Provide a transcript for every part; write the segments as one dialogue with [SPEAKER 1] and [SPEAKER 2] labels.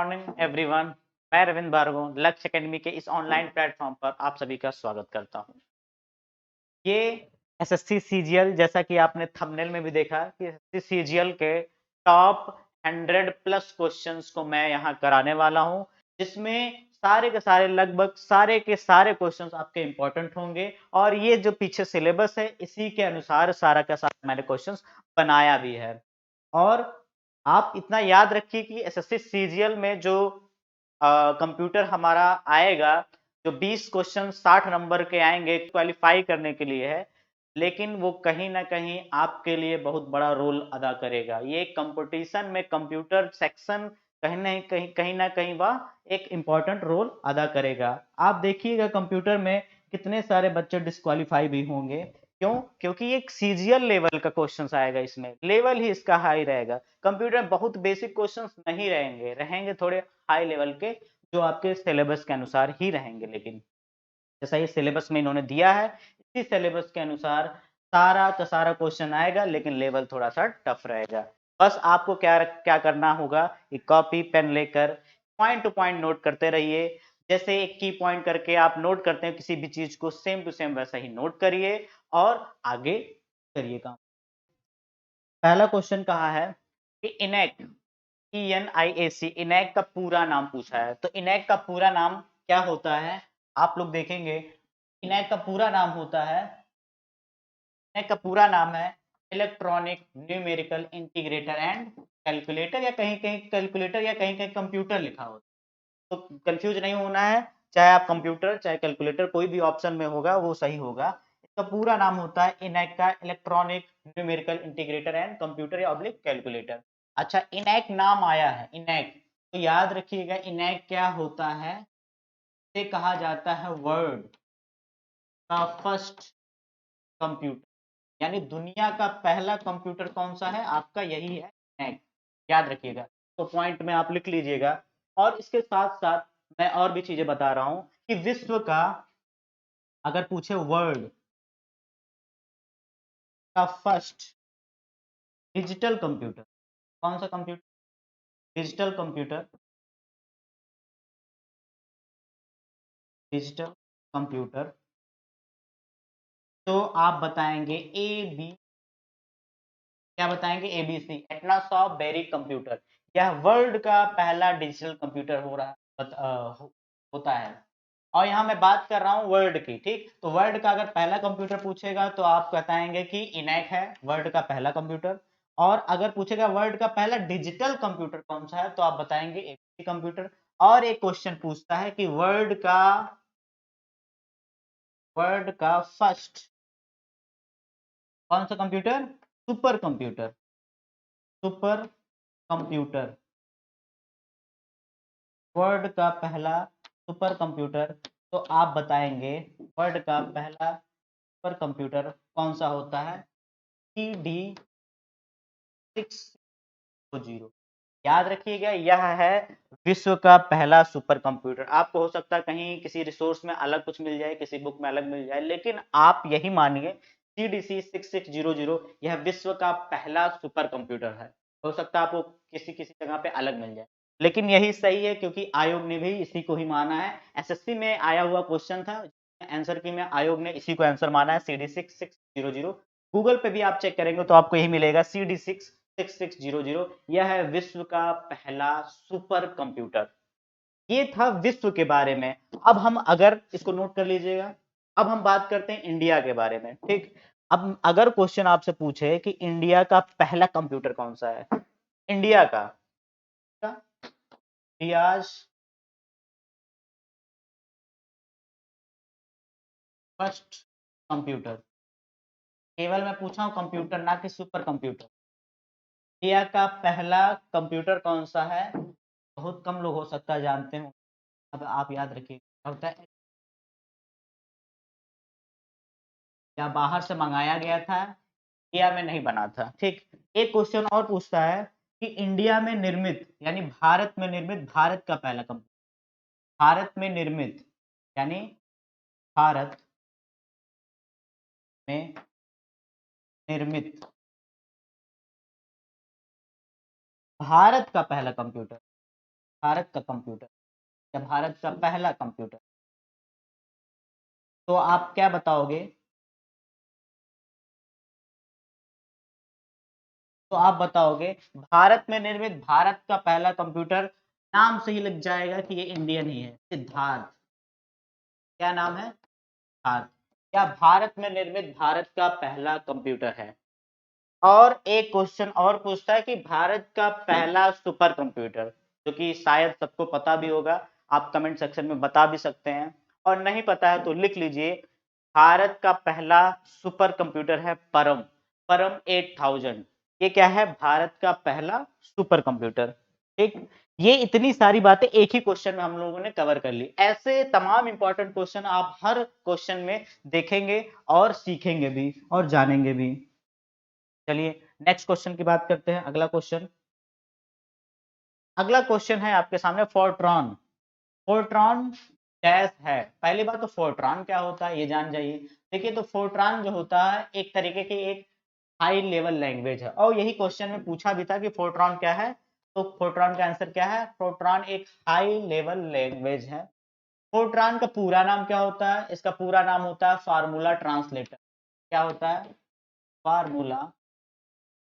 [SPEAKER 1] Morning everyone. मैं रविंद्र भार्गव लक्ष्य academy के इस ऑनलाइन प्लेटफॉर्म पर आप सभी का स्वागत करता हूं। ये एसएससी सीजीएल, जैसा कि आपने थंबनेल में भी देखा कि एसएससी सीजीएल के टॉप 100 प्लस क्वेश्चंस को मैं यहां कराने वाला हूं, जिसमें सारे के सारे लगभग सारे के सारे क्वेश्चंस आपके इंपॉर्टेंट होंगे। और ये जो पीछे सिलेबस है इसी के अनुसार सारा का सारा मैंने क्वेश्चंस बनाया भी है। और आप इतना याद रखिए कि एसएससी सीजीएल में जो कंप्यूटर हमारा आएगा, जो 20 क्वेश्चन 60 नंबर के आएंगे, क्वालिफाई करने के लिए है, लेकिन वो कहीं ना कहीं आपके लिए बहुत बड़ा रोल अदा करेगा। ये कंपटीशन में कंप्यूटर सेक्शन कहीं ना कहीं वह एक इम्पॉर्टेंट रोल अदा करेगा। आप देखिएगा कंप्यूटर में कितने सारे बच्चे डिस्क्वालीफाई भी होंगे। क्यों? क्योंकि एक सीजीएल लेवल का क्वेश्चन आएगा, इसमें लेवल ही इसका हाई रहेगा। कंप्यूटर में बहुत बेसिक क्वेश्चंस नहीं रहेंगे थोड़े हाई लेवल के, जो आपके सिलेबस के अनुसार ही रहेंगे। लेकिन जैसा ये सिलेबस में इन्होंने दिया है, इसी सिलेबस के अनुसार सारा का सारा क्वेश्चन आएगा, लेकिन लेवल थोड़ा सा टफ रहेगा। बस आपको क्या क्या करना होगा कि कॉपी पेन लेकर पॉइंट टू पॉइंट नोट करते रहिए। जैसे एक की पॉइंट करके आप नोट करते हैं किसी भी चीज को, सेम टू सेम वैसा ही नोट करिए और आगे करिए काम। पहला क्वेश्चन कहा है कि इनैक, ENIAC, इनैक का पूरा नाम पूछा है। तो इनैक का पूरा नाम क्या होता है? आप लोग देखेंगे इनैक का पूरा नाम होता है, इनैक का पूरा नाम है electronic numerical integrator and calculator, या कहीं कहीं कैलकुलेटर या कहीं कहीं कंप्यूटर लिखा होता है। तो कंफ्यूज नहीं होना है, चाहे आप कंप्यूटर चाहे कैलकुलेटर कोई भी ऑप्शन में होगा वो सही होगा। इसका पूरा नाम होता है इनैक का electronic numerical integrator and computer या ऑब्लिक कैलकुलेटर। अच्छा, इनैक नाम आया है, इनैक, तो याद रखिएगा इनैक क्या होता है। इसे कहा जाता है वर्ल्ड का फर्स्ट कंप्यूटर, यानी दुनिया का पहला कंप्यूटर कौन सा है? आपका यही है, इनैक। याद रखिएगा, तो पॉइंट में आप लिख लीजिएगा। और इसके साथ साथ मैं और भी चीजें बता रहा हूं कि विश्व का, अगर पूछे वर्ल्ड का फर्स्ट डिजिटल कंप्यूटर, कौन सा computer? Digital computer, digital computer, तो आप बताएंगे ए बी, क्या बताएंगे? ABC, Atlas of बेरिक computer. यह वर्ल्ड का पहला डिजिटल कंप्यूटर होता है। और यहाँ मैं बात कर रहा हूँ वर्ल्ड की, ठीक? तो वर्ल्ड का अगर पहला कंप्यूटर पूछेगा तो आप बताएंगे कि इनैक है वर्ल्ड का पहला कंप्यूटर। और अगर पूछेगा वर्ल्ड का पहला डिजिटल कंप्यूटर कौन सा है, तो आप बताएंगे एबीसी कंप्यूटर। और एक क्वेश्चन पूछता है कि वर्ल्ड का फर्स्ट कौन सा computer? Super computer, super computer, world का पहला सुपर कंप्यूटर। तो आप बताएंगे वर्ल्ड का पहला सुपर कंप्यूटर कौन सा होता है? CD600। याद रखिएगा, यह है विश्व का पहला सुपर कंप्यूटर। आपको हो सकता है कहीं किसी रिसोर्स में अलग कुछ मिल जाए, किसी बुक में अलग मिल जाए, लेकिन आप यही मानिए CDC6600 यह विश्व का पहला सुपर कंप्यूटर है। हो सकता है आपको किसी किसी जगह पे अलग मिल जाए, लेकिन यही सही है, क्योंकि आयोग ने भी इसी को ही माना है। एसएससी में आया हुआ क्वेश्चन था, आंसर की में आयोग ने इसी को आंसर माना है, CD6600। गूगल पे भी आप चेक करेंगे तो आपको यही मिलेगा, CD6600। यह है विश्व का पहला सुपर कंप्यूटर। ये था विश्व के बारे में। अब हम, अगर इसको नोट कर लीजिएगा, अब हम बात करते हैं इंडिया के बारे में, ठीक? अब अगर क्वेश्चन आपसे पूछे कि इंडिया का पहला कंप्यूटर कौन सा है, इंडिया का इंडियाज फर्स्ट कंप्यूटर, केवल मैं पूछा हूं कंप्यूटर, ना कि सुपर कंप्यूटर। इंडिया का पहला कंप्यूटर कौन सा है? बहुत कम लोग हो सकता है जानते हो। अब आप याद रखिए, होता है या बाहर से मंगाया गया था, इंडिया में नहीं बना था, ठीक? एक क्वेश्चन और पूछता है कि इंडिया में निर्मित, यानी भारत में निर्मित, भारत का पहला कंप्यूटर, भारत में निर्मित, यानी भारत में निर्मित, भारत का पहला कंप्यूटर, भारत का कंप्यूटर या भारत का पहला कंप्यूटर, तो आप क्या बताओगे? तो आप बताओगे भारत में निर्मित भारत का पहला कंप्यूटर, नाम से ही लग जाएगा कि ये इंडियन ही है, सिद्धार्थ। क्या नाम है? सिद्धार्थ। क्या भारत में निर्मित भारत का पहला कंप्यूटर है? और एक क्वेश्चन और पूछता है कि भारत का पहला सुपर कंप्यूटर, जो कि शायद सबको पता भी होगा, आप कमेंट सेक्शन में बता भी सकते हैं, और नहीं पता है तो लिख लीजिए। भारत का पहला सुपर कंप्यूटर है परम, परम 8000। ये क्या है? भारत का पहला सुपर कंप्यूटर। ठीक, ये इतनी सारी बातें एक ही क्वेश्चन में हम लोगों ने कवर कर ली। ऐसे तमाम इंपॉर्टेंट क्वेश्चन आप हर क्वेश्चन में देखेंगे और सीखेंगे भी और जानेंगे भी। चलिए नेक्स्ट क्वेश्चन की बात करते हैं। अगला क्वेश्चन, अगला क्वेश्चन है आपके सामने फोर्ट्रॉन। फोर्ट्रॉन डैश है। पहली बात तो फोर्ट्रॉन क्या होता है ये जान जाइए। देखिए, तो फोर्ट्रॉन जो होता है एक तरीके की एक हाई लेवल लैंग्वेज है, और यही क्वेश्चन में पूछा भी था कि फोर्ट्रॉन क्या है। तो फोर्ट्रॉन का आंसर क्या है? फोर्ट्रॉन एक हाई लेवल लैंग्वेज है। फोर्ट्रॉन का पूरा नाम क्या होता है? इसका पूरा नाम होता है फार्मूला ट्रांसलेटर। क्या होता है? Formula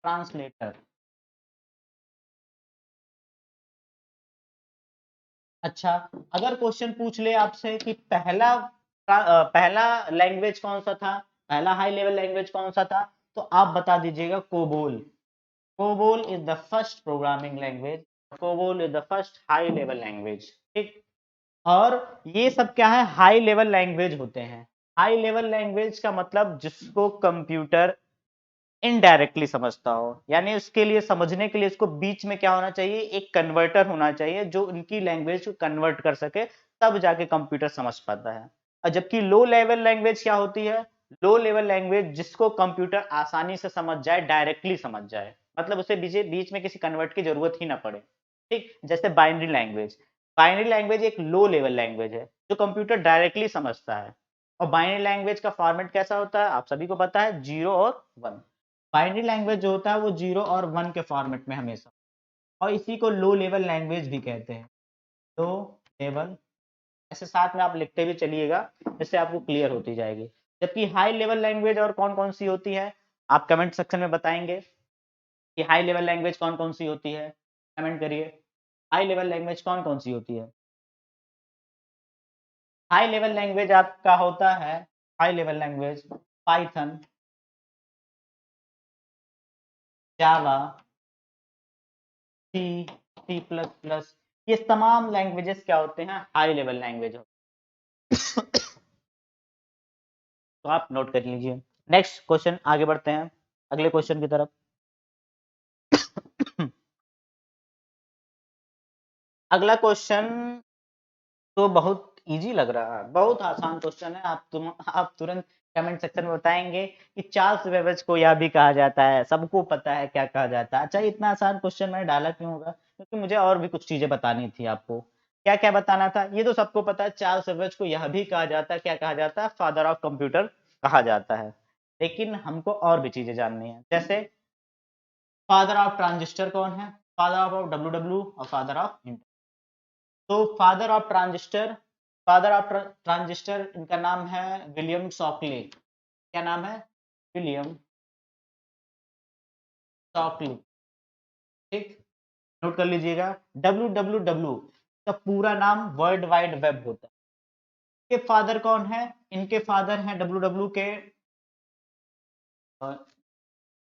[SPEAKER 1] translator. अच्छा, अगर क्वेश्चन पूछ ले आपसे कि पहला लैंग्वेज कौन सा था, पहला हाई लेवल लैंग्वेज कौन सा था, तो आप बता दीजिएगा COBOL. COBOL is the first programming language, COBOL is the first high level language. ठीक, और ये सब क्या है? हाई लेवल लैंग्वेज होते हैं। हाई लेवल लैंग्वेज का मतलब जिसको कंप्यूटर इनडायरेक्टली समझता हो, यानी उसके लिए समझने के लिए इसको बीच में क्या होना चाहिए? एक कन्वर्टर होना चाहिए जो उनकी लैंग्वेज को कन्वर्ट कर सके, तब जाके कंप्यूटर समझ पाता है। और जबकि लो लेवल लैंग्वेज क्या होती है? लो लेवल लैंग्वेज जिसको कंप्यूटर आसानी से समझ जाए, डायरेक्टली समझ जाए, मतलब उसे बीच बीच में किसी कन्वर्ट की जरूरत ही ना पड़े। ठीक, जैसे बाइनरी लैंग्वेज। बाइनरी लैंग्वेज एक लो लेवल लैंग्वेज है जो कंप्यूटर डायरेक्टली समझता है। और बाइनरी लैंग्वेज का फॉर्मेट कैसा होता है? आप सभी को पता है, 0 और 1। बाइनरी लैंग्वेज जो होता है वो 0 और 1 के फॉर्मेट में हमेशा, और इसी को लो लेवल लैंग्वेज भी कहते हैं। लो लेवल, ऐसे साथ में आप लिखते भी चलिएगा, इससे आपको क्लियर होती जाएगी। जबकि हाई लेवल लैंग्वेज और कौन कौन सी होती है, आप कमेंट सेक्शन में बताएंगे कि हाई लेवल लैंग्वेज कौन कौन सी होती है। कमेंट करिए, हाई लेवल लैंग्वेज कौन कौन सी होती है। हाई लेवल लैंग्वेज आपका होता है, हाई लेवल लैंग्वेज पाइथन, जावा, सी, सी प्लस प्लस, ये तमाम लैंग्वेजेस क्या होते हैं? हाई लेवल लैंग्वेज होते हैं। तो आप नोट कर लीजिए। नेक्स्ट क्वेश्चन, आगे बढ़ते हैं अगले क्वेश्चन की तरफ। अगला क्वेश्चन तो बहुत इजी लग रहा है, बहुत आसान क्वेश्चन है। आप तुरंत कमेंट सेक्शन में बताएंगे कि चार्ल्स बेबेज को यह भी कहा जाता है, सबको पता है क्या कहा जाता है। अच्छा, इतना आसान क्वेश्चन मैंने डाला क्यों होगा? क्योंकि मुझे और भी कुछ चीजें बतानी थी आपको। क्या क्या बताना था? ये तो सबको पता है, चार्ल्स बेबेज को यह भी कहा जाता है, क्या कहा जाता है? फादर ऑफ कंप्यूटर कहा जाता है। लेकिन हमको और भी चीजें जाननी है, जैसे फादर ऑफ ट्रांजिस्टर कौन है, फादर ऑफ डब्ल्यू डब्ल्यू और फादर ऑफ इंटरनेट। तो फादर ऑफ ट्रांजिस्टर इनका नाम है विलियम शॉकली। क्या नाम है? William Shockley. ठीक, नोट कर लीजिएगा। डब्ल्यू डब्ल्यू डब्ल्यू का पूरा नाम वर्ल्ड वाइड वेब होता है। इनके फादर कौन है? इनके फादर हैं डब्ल्यू डब्ल्यू के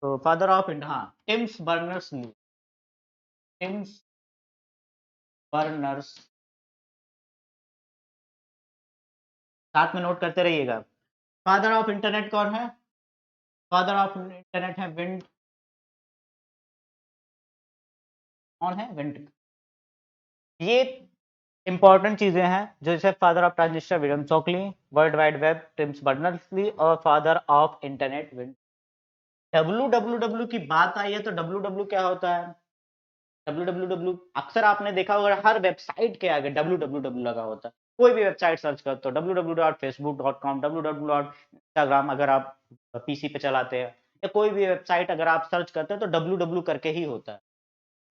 [SPEAKER 1] फादर ऑफ इंडिया, हाँ, Tims Berners Lee. Tims Berners, साथ में नोट करते रहिएगा। फादर ऑफ इंटरनेट कौन है? फादर ऑफ इंटरनेट है विंड, कौन है? विंड। ये इंपॉर्टेंट चीजें हैं, जैसे father of transistor William Shockley, world wide web Tims Berners-Lee, और father of internet Vint. W W W की बात आई है तो डब्ल्यू डब्ल्यू क्या होता है? डब्ल्यू डब्ल्यू डब्ल्यू अक्सर आपने देखा होगा, हर वेबसाइट के आगे डब्ल्यू डब्ल्यू डब्ल्यू लगा होता है। कोई भी वेबसाइट सर्च करते हो, www.facebook.com, www. इंस्टाग्राम अगर आप पीसी पे चलाते हैं, या कोई भी वेबसाइट अगर आप सर्च करते हो तो डब्ल्यू डब्ल्यू करके ही होता है।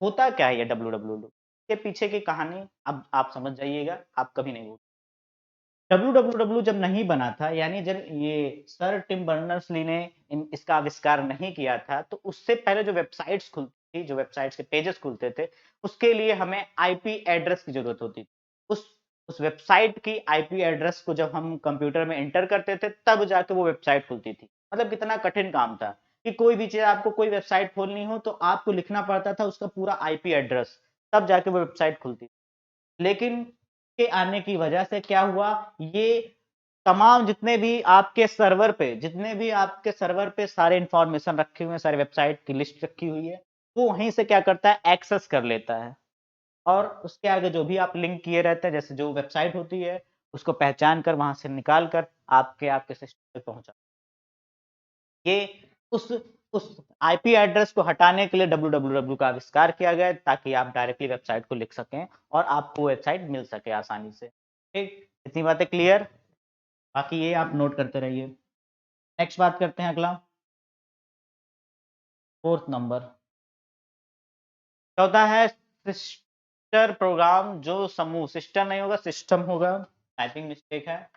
[SPEAKER 1] होता क्या है ये डब्ल्यू डब्ल्यू? के पीछे की कहानी अब आप समझ जाइएगा, आप कभी नहीं भूल। www जब नहीं बना था, यानी जब ये सर टिम बर्नर्स-ली ने इसका आविष्कार नहीं किया था, तो उससे पहले जो वेबसाइट्स खुलती थी, जो वेबसाइट्स के पेजेस खुलते थे, उसके लिए हमें आईपी एड्रेस की जरूरत होती थी। उस वेबसाइट की आईपी एड्रेस को जब हम कंप्यूटर में एंटर करते थे, तब जाके वो वेबसाइट खुलती थी। मतलब कितना कठिन काम था कि कोई भी चीज, आपको कोई वेबसाइट खोलनी हो तो आपको लिखना पड़ता था उसका पूरा आईपी एड्रेस, तब जाके वो वेबसाइट खुलती थी। लेकिन के आने की वजह से क्या हुआ, ये तमाम जितने भी आपके सर्वर पे सारे इंफॉर्मेशन रखे हुए हैं, सारे वेबसाइट की लिस्ट रखी हुई है, वो वहीं से क्या करता है, एक्सेस कर लेता है। और उसके आगे जो भी आप लिंक किए रहते हैं, जैसे जो वेबसाइट होती है, उसको पहचान कर वहां से निकाल कर आपके आपके सिस्टम पे पहुंचा। ये उस उस आईपी एड्रेस को हटाने के लिए www का आविष्कार किया गया, ताकि आप डायरेक्टली वेबसाइट को लिख सकें और आपको वेबसाइट मिल सके आसानी से। ठीक, इतनी बातें क्लियर। बाकी ये आप नोट करते रहिए। नेक्स्ट बात करते हैं अगला, फोर्थ नंबर। चौथा है सिस्टर प्रोग्राम, जो समूह, सिस्टर नहीं होगा सिस्टम होगा, टाइपिंग मिस्टेक है।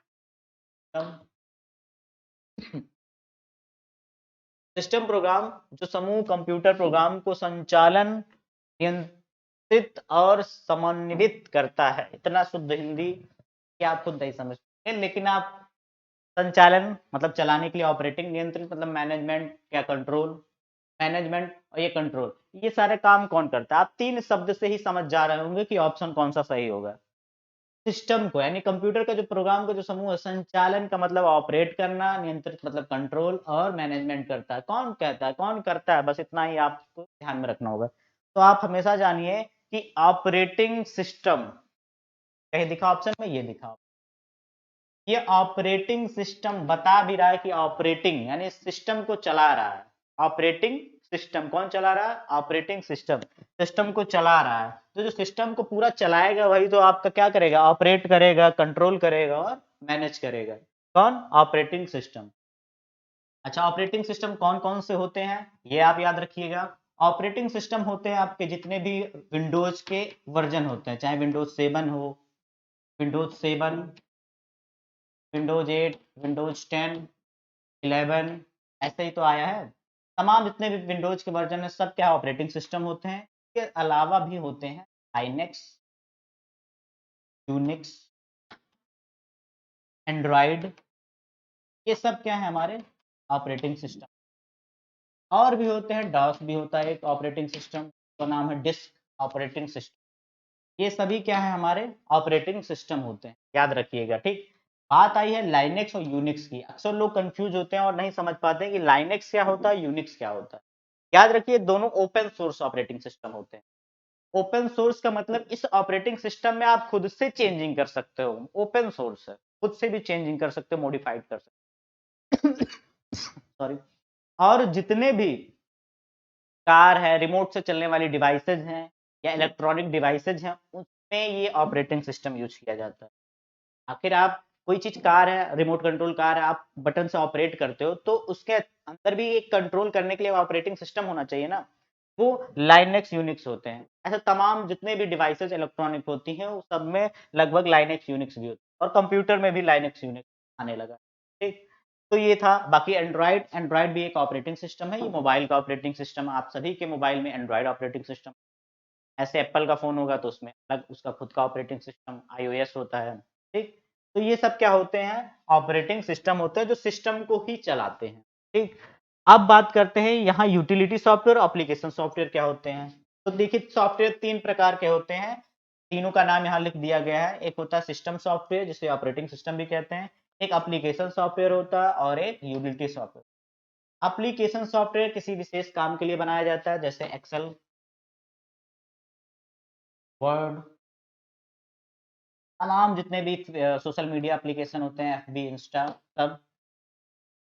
[SPEAKER 1] सिस्टम प्रोग्राम जो समूह कंप्यूटर प्रोग्राम को संचालन, नियंत्रित और समन्वित करता है। इतना शुद्ध हिंदी कि आप खुद नहीं समझते, लेकिन आप संचालन मतलब चलाने के लिए, ऑपरेटिंग, नियंत्रित मतलब मैनेजमेंट या कंट्रोल, मैनेजमेंट और ये कंट्रोल, ये सारे काम कौन करता है। आप तीन शब्द से ही समझ जा रहे होंगे कि ऑप्शन कौन सा सही होगा। सिस्टम को, यानी कंप्यूटर का जो प्रोग्राम का जो समूह है, संचालन का मतलब ऑपरेट करना, नियंत्रित मतलब कंट्रोल और मैनेजमेंट करता है। कौन कहता है, कौन करता है, बस इतना ही आपको ध्यान में रखना होगा। तो आप हमेशा जानिए कि ऑपरेटिंग सिस्टम, कहीं दिखा ऑप्शन में, ये दिखा, ये ऑपरेटिंग सिस्टम बता भी रहा है कि ऑपरेटिंग यानी सिस्टम को चला रहा है। ऑपरेटिंग सिस्टम कौन चला रहा है, ऑपरेटिंग सिस्टम सिस्टम को चला रहा है। तो जो सिस्टम को पूरा चलाएगा वही तो आपका क्या करेगा, ऑपरेट करेगा, कंट्रोल करेगा और मैनेज करेगा। कौन, ऑपरेटिंग सिस्टम। अच्छा, ऑपरेटिंग सिस्टम कौन कौन से होते हैं, ये आप याद रखिएगा। ऑपरेटिंग सिस्टम होते हैं आपके जितने भी विंडोज के वर्जन होते हैं, चाहे विंडोज 7 हो, विंडोज 7, विंडोज 8, विंडोज 10, 11, ऐसे ही तो आया है। तमाम जितने भी विंडोज के वर्जन है, सब क्या ऑपरेटिंग सिस्टम होते हैं। इसके अलावा भी होते हैं लाइनेक्स, यूनिक्स, एंड्रॉइड, ये सब क्या है हमारे ऑपरेटिंग सिस्टम। और भी होते हैं, डॉस भी होता है एक ऑपरेटिंग सिस्टम, तो नाम है डिस्क ऑपरेटिंग सिस्टम। ये सभी क्या है हमारे ऑपरेटिंग सिस्टम होते हैं, याद रखिएगा। ठीक, बात आई है लाइनेक्स और यूनिक्स की। अक्सर लोग कंफ्यूज होते हैं और नहीं समझ पाते हैं कि लाइनेक्स क्या होता है, यूनिक्स क्या होता है। याद रखिए, दोनों ओपन सोर्स ऑपरेटिंग सिस्टम होते हैं। ओपन सोर्स का मतलब इस ऑपरेटिंग सिस्टम में आप खुद से चेंजिंग कर सकते हो, ओपन सोर्स है, खुद से भी चेंजिंग कर सकते हो, मॉडिफाइड कर सकते हो। सॉरी। और जितने भी कार है, रिमोट से चलने वाली डिवाइसेज हैं या इलेक्ट्रॉनिक डिवाइसेज हैं, उसमें ये ऑपरेटिंग सिस्टम यूज किया जाता है। आखिर आप कोई चीज, कार है, रिमोट कंट्रोल कार है, आप बटन से ऑपरेट करते हो, तो उसके अंदर भी एक कंट्रोल करने के लिए ऑपरेटिंग सिस्टम होना चाहिए ना। वो लाइनेक्स यूनिक्स होते हैं। ऐसे तमाम जितने भी डिवाइसेज इलेक्ट्रॉनिक होती हैं, वो सब में लगभग लाइनेक्स यूनिक्स भी होते हैं, और कंप्यूटर में भी लाइनेक्स यूनिक्स आने लगा। ठीक, तो ये था। बाकी एंड्रॉइड, एंड्रॉइड भी एक ऑपरेटिंग सिस्टम है, ये मोबाइल का ऑपरेटिंग सिस्टम। आप सभी के मोबाइल में एंड्रॉइड ऑपरेटिंग सिस्टम, ऐसे एप्पल का फोन होगा तो उसमें अलग उसका खुद का ऑपरेटिंग सिस्टम आईओएस होता है। ठीक, तो ये सब क्या होते हैं, ऑपरेटिंग सिस्टम होते हैं जो सिस्टम को ही चलाते हैं। ठीक, अब बात करते हैं यहाँ यूटिलिटी सॉफ्टवेयर, एप्लीकेशन सॉफ्टवेयर क्या होते हैं। तो देखिए, सॉफ्टवेयर तीन प्रकार के होते हैं, तीनों का नाम यहाँ लिख दिया गया है। एक होता है सिस्टम सॉफ्टवेयर, जिसे ऑपरेटिंग सिस्टम भी कहते हैं, एक एप्लीकेशन सॉफ्टवेयर होता है, और एक यूटिलिटी सॉफ्टवेयर। एप्लीकेशन सॉफ्टवेयर किसी विशेष काम के लिए बनाया जाता है, जैसे एक्सेल, वर्ड, तमाम जितने भी सोशल मीडिया एप्लीकेशन होते हैं, एफबी, इंस्टा, सब,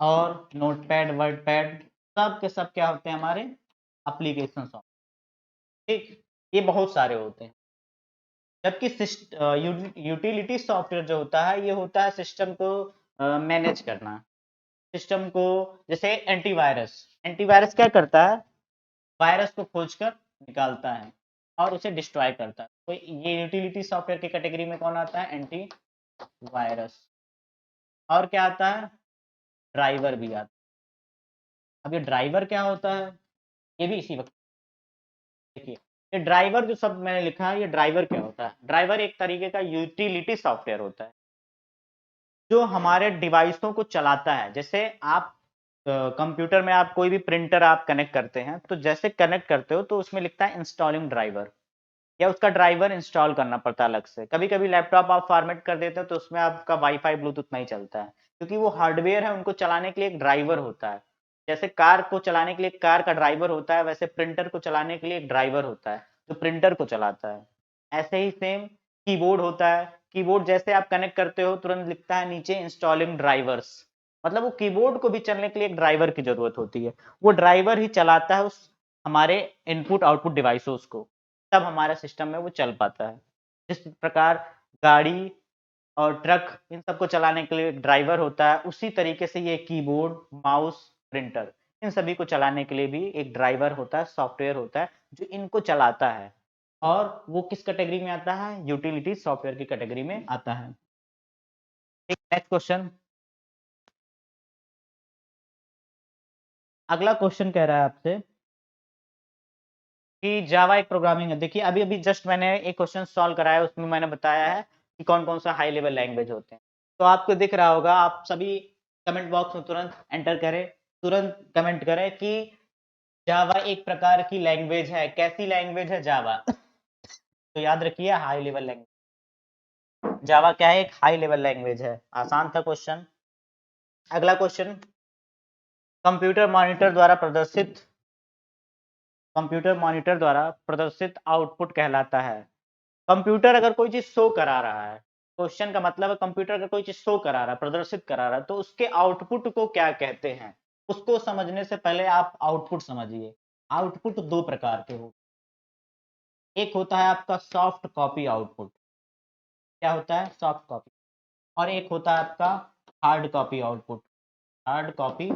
[SPEAKER 1] और नोटपैड, वर्डपैड, सब के सब क्या होते हैं हमारे एप्लीकेशन सॉफ्टवेयर। ठीक, ये बहुत सारे होते हैं। जबकि यूटिलिटी सॉफ्टवेयर जो होता है, ये होता है सिस्टम को मैनेज करना, सिस्टम को, जैसे एंटीवायरस। एंटीवायरस क्या करता है, वायरस को खोजकर निकालता है। और उसे डिस्ट्रॉय करता है। तो ये यूटिलिटी सॉफ्टवेयर की कैटेगरी में कौन आता है? Anti virus. और क्या आता है? ड्राइवर भी आता है। अब ये ड्राइवर क्या होता है, ये भी इसी वक्त देखिए। ये ड्राइवर जो सब मैंने लिखा है, ये ड्राइवर क्या होता है? ड्राइवर एक तरीके का यूटिलिटी सॉफ्टवेयर होता है जो हमारे डिवाइसों को चलाता है। जैसे आप कंप्यूटर में आप कोई भी प्रिंटर आप कनेक्ट करते हैं, तो जैसे कनेक्ट करते हो तो उसमें लिखता है इंस्टॉलिंग ड्राइवर, या उसका ड्राइवर इंस्टॉल करना पड़ता है अलग से। कभी कभी लैपटॉप आप फॉर्मेट कर देते हो तो उसमें आपका वाईफाई ब्लूटूथ नहीं चलता है, क्योंकि वो हार्डवेयर है, उनको चलाने के लिए एक ड्राइवर होता है। जैसे कार को चलाने के लिए कार का ड्राइवर होता है, वैसे प्रिंटर को चलाने के लिए एक ड्राइवर होता है जो प्रिंटर को चलाता है। ऐसे ही सेम कीबोर्ड होता है। कीबोर्ड जैसे आप कनेक्ट करते हो तुरंत लिखता है नीचे इंस्टॉलिंग ड्राइवर्स, मतलब वो कीबोर्ड को भी चलने के लिए एक ड्राइवर की जरूरत होती है। वो ड्राइवर ही चलाता है उस हमारे इनपुट आउटपुट डिवाइसों को, तब हमारे सिस्टम में वो चल पाता है। जिस प्रकार गाड़ी और ट्रक इन सबको चलाने के लिए ड्राइवर होता है, उसी तरीके से ये कीबोर्ड, माउस, प्रिंटर, इन सभी को चलाने के लिए भी एक ड्राइवर होता है, सॉफ्टवेयर होता है जो इनको चलाता है। और वो किस कैटेगरी में आता है? यूटिलिटी सॉफ्टवेयर की कैटेगरी में आता है। Next question. अगला क्वेश्चन कह रहा है आपसे कि जावा एक प्रोग्रामिंग है। देखिए अभी अभी जस्ट मैंने एक क्वेश्चन सॉल्व कराया, उसमें मैंने बताया है कि कौन कौन सा हाई लेवल लैंग्वेज होते हैं। तो आपको दिख रहा होगा, आप सभी कमेंट बॉक्स में तुरंत एंटर करें, तुरंत कमेंट करें कि जावा एक प्रकार की लैंग्वेज है। कैसी लैंग्वेज है जावा? तो याद रखिए हाई लेवल लैंग्वेज। जावा क्या है? एक हाई लेवल लैंग्वेज है। आसान था क्वेश्चन। अगला क्वेश्चन, कंप्यूटर मॉनिटर द्वारा प्रदर्शित कंप्यूटर मॉनिटर द्वारा प्रदर्शित आउटपुट कहलाता है। कंप्यूटर अगर कोई चीज शो करा रहा है, क्वेश्चन का मतलब है कंप्यूटर अगर कोई चीज शो करा रहा है, प्रदर्शित करा रहा है, तो उसके आउटपुट को क्या कहते हैं? उसको समझने से पहले आप आउटपुट समझिए। आउटपुट दो प्रकार के हो, एक होता है आपका सॉफ्ट कॉपी आउटपुट। क्या होता है? Soft copy. और एक होता है आपका hard copy output. Hard copy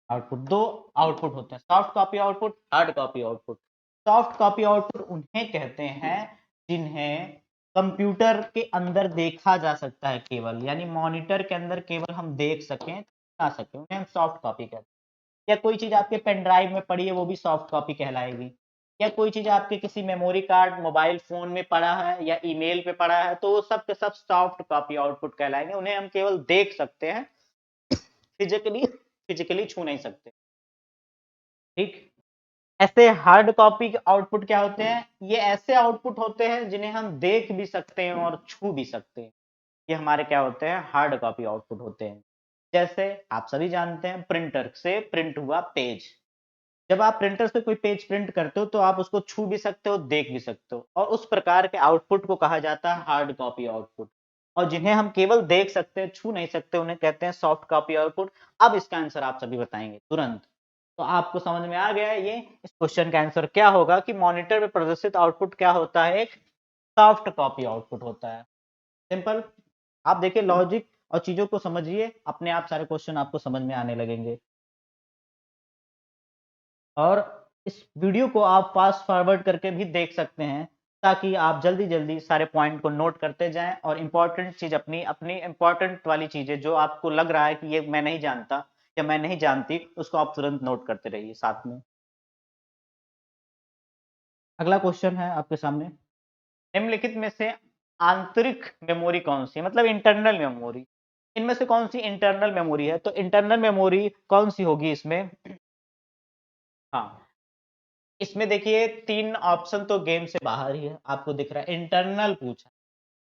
[SPEAKER 1] output, दो आउटपुट होते हैं, soft copy output, hard copy output. Soft copy output उन्हें कहते हैं जिन्हें कंप्यूटर के अंदर देखा जा सकता है केवल, यानी मॉनिटर के अंदर केवल हम देख सकें, आ सकें, उन्हें हम सॉफ्ट कॉपी कहते हैं। या कोई चीज आपके पेन ड्राइव में पड़ी है, वो भी सॉफ्ट कॉपी कहलाएगी। या कोई चीज आपके किसी मेमोरी कार्ड मोबाइल फोन में पड़ा है या ईमेल पे पड़ा है, तो वो सब के सब सॉफ्ट कॉपी आउटपुट कहलाएंगे। उन्हें हम केवल देख सकते हैं, फिजिकली फिजिकली छू नहीं सकते। ठीक। ऐसे हार्ड कॉपी के आउटपुट क्या होते हैं? ये ऐसे आउटपुट होते हैं जिन्हें हम देख भी सकते हैं और छू भी सकते हैं। ये हमारे क्या होते हैं? हार्ड कॉपी आउटपुट होते हैं। जैसे आप सभी जानते हैं, प्रिंटर से प्रिंट हुआ पेज। जब आप प्रिंटर से कोई पेज प्रिंट करते हो तो आप उसको छू भी सकते हो, देख भी सकते हो, और उस प्रकार के आउटपुट को कहा जाता है हार्ड कॉपी आउटपुट। और जिन्हें हम केवल देख सकते हैं, छू नहीं सकते, उन्हें कहते हैं सॉफ्ट कॉपी आउटपुट। अब इसका आंसर आप सभी बताएंगे तुरंत। तो आपको समझ में आ गया है ये इस क्वेश्चन का आंसर क्या होगा कि मॉनिटर में प्रदर्शित आउटपुट क्या होता है? एक सॉफ्ट कॉपी आउटपुट होता है। सिंपल। आप देखिए लॉजिक और चीजों को समझिए, अपने आप सारे क्वेश्चन आपको समझ में आने लगेंगे। और इस वीडियो को आप फास्ट फॉरवर्ड करके भी देख सकते हैं, ताकि आप जल्दी जल्दी सारे पॉइंट को नोट करते जाएं, और इंपॉर्टेंट चीज अपनी अपनी इंपॉर्टेंट वाली चीजें जो आपको लग रहा है कि ये मैं नहीं जानता या मैं नहीं जानती, उसको आप तुरंत नोट करते रहिए साथ में। अगला क्वेश्चन है आपके सामने, निम्नलिखित में से आंतरिक मेमोरी कौन सी है? मतलब इंटरनल मेमोरी। इनमें से कौन सी इंटरनल मेमोरी है? तो इंटरनल मेमोरी कौन सी होगी इसमें? हाँ, इसमें देखिए तीन ऑप्शन तो गेम से बाहर ही है, आपको दिख रहा है इंटरनल पूछा।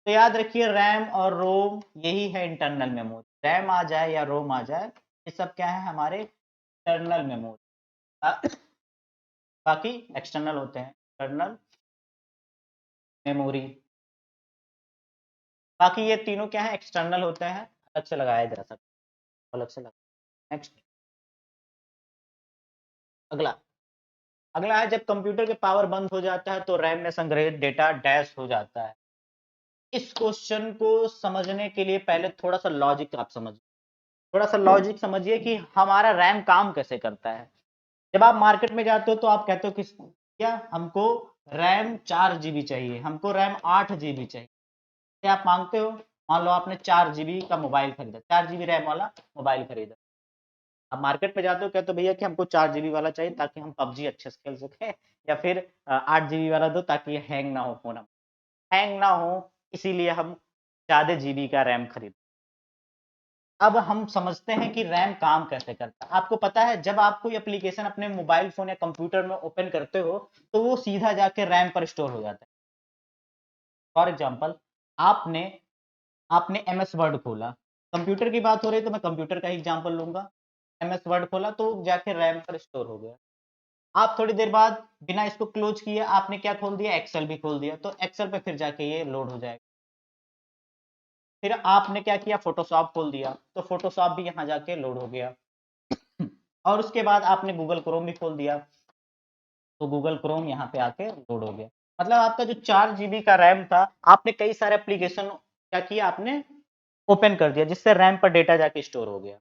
[SPEAKER 1] तो याद रखिए रैम और रोम, यही है इंटरनल मेमोरी। रैम आ जाए या रोम आ जाए, ये सब क्या है? हमारे इंटरनल मेमोरी। बाकी एक्सटर्नल होते हैं, इंटरनल मेमोरी। बाकी ये तीनों क्या है? एक्सटर्नल होते हैं, अलग से लगाया जा सकता है, अलग से लगा। नेक्स्ट। अगला अगला है, जब कंप्यूटर के पावर बंद हो जाता है तो रैम में संग्रहित डेटा डैश हो जाता है। इस क्वेश्चन को समझने के लिए पहले थोड़ा सा लॉजिक आप समझिए। थोड़ा सा लॉजिक समझिए कि हमारा रैम काम कैसे करता है। जब आप मार्केट में जाते हो तो आप कहते हो कि क्या हमको रैम 4 GB चाहिए, हमको रैम 8 GB चाहिए, क्या आप मांगते हो? मान लो आपने 4 GB का मोबाइल खरीदा, 4 GB रैम वाला मोबाइल खरीदा, अब मार्केट में जाते हो कहते हो भैया कि हमको 4 GB वाला चाहिए ताकि हम पबजी अच्छे से खेल सकें, या फिर 8 GB वाला दो ताकि ये हैंग ना हो फोन, हैंग ना हो इसीलिए हम ज्यादा जीबी का रैम खरीद। अब हम समझते हैं कि रैम काम कैसे करता है। आपको पता है जब आप कोई एप्लीकेशन अपने मोबाइल फोन या कंप्यूटर में ओपन करते हो तो वो सीधा जाके रैम पर स्टोर हो जाता है। फॉर एग्जांपल आपने आपने एमएस वर्ड खोला, कंप्यूटर की बात हो रही है तो मैं कंप्यूटर का ही एग्जांपल लूंगा, एमएस वर्ड खोला तो जाके रैम पर स्टोर हो गया। आप थोड़ी देर बाद बिना इसको क्लोज किए आपने क्या खोल दिया, एक्सेल भी खोल दिया, तो एक्सेल पे फिर जाके ये लोड हो जाएगा। फिर आपने क्या किया, फोटोशॉप खोल दिया तो फोटोशॉप भी यहाँ जाके लोड हो गया। और उसके बाद आपने गूगल क्रोम भी खोल दिया तो गूगल क्रोम यहाँ पे आके लोड हो गया। मतलब आपका जो 4 GB का रैम था, आपने कई सारे एप्लीकेशन क्या किया, आपने ओपन कर दिया जिससे रैम पर डेटा जाके स्टोर हो गया।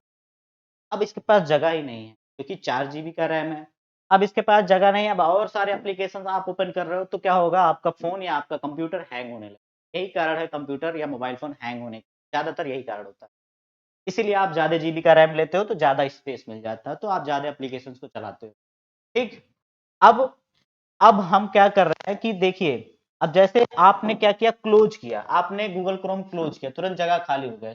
[SPEAKER 1] अब इसके पास जगह ही नहीं है क्योंकि 4 GB का रैम है। अब इसके पास जगह नहीं है, अब और सारे एप्लीकेशन आप ओपन कर रहे हो तो क्या होगा, आपका फोन या आपका कंप्यूटर हैंग होने लगे। यही कारण है कंप्यूटर या मोबाइल फोन हैंग होने का, ज्यादातर यही कारण होता है। इसीलिए आप ज्यादा जीबी का रैम लेते हो तो ज्यादा स्पेस मिल जाता है, तो आप ज्यादा एप्लीकेशंस को चलाते हो। ठीक, अब अब हम क्या कर रहे हैं कि देखिए, अब जैसे आपने क्या किया, क्लोज किया, आपने गूगल क्रोम क्लोज किया, तुरंत जगह खाली हो गया।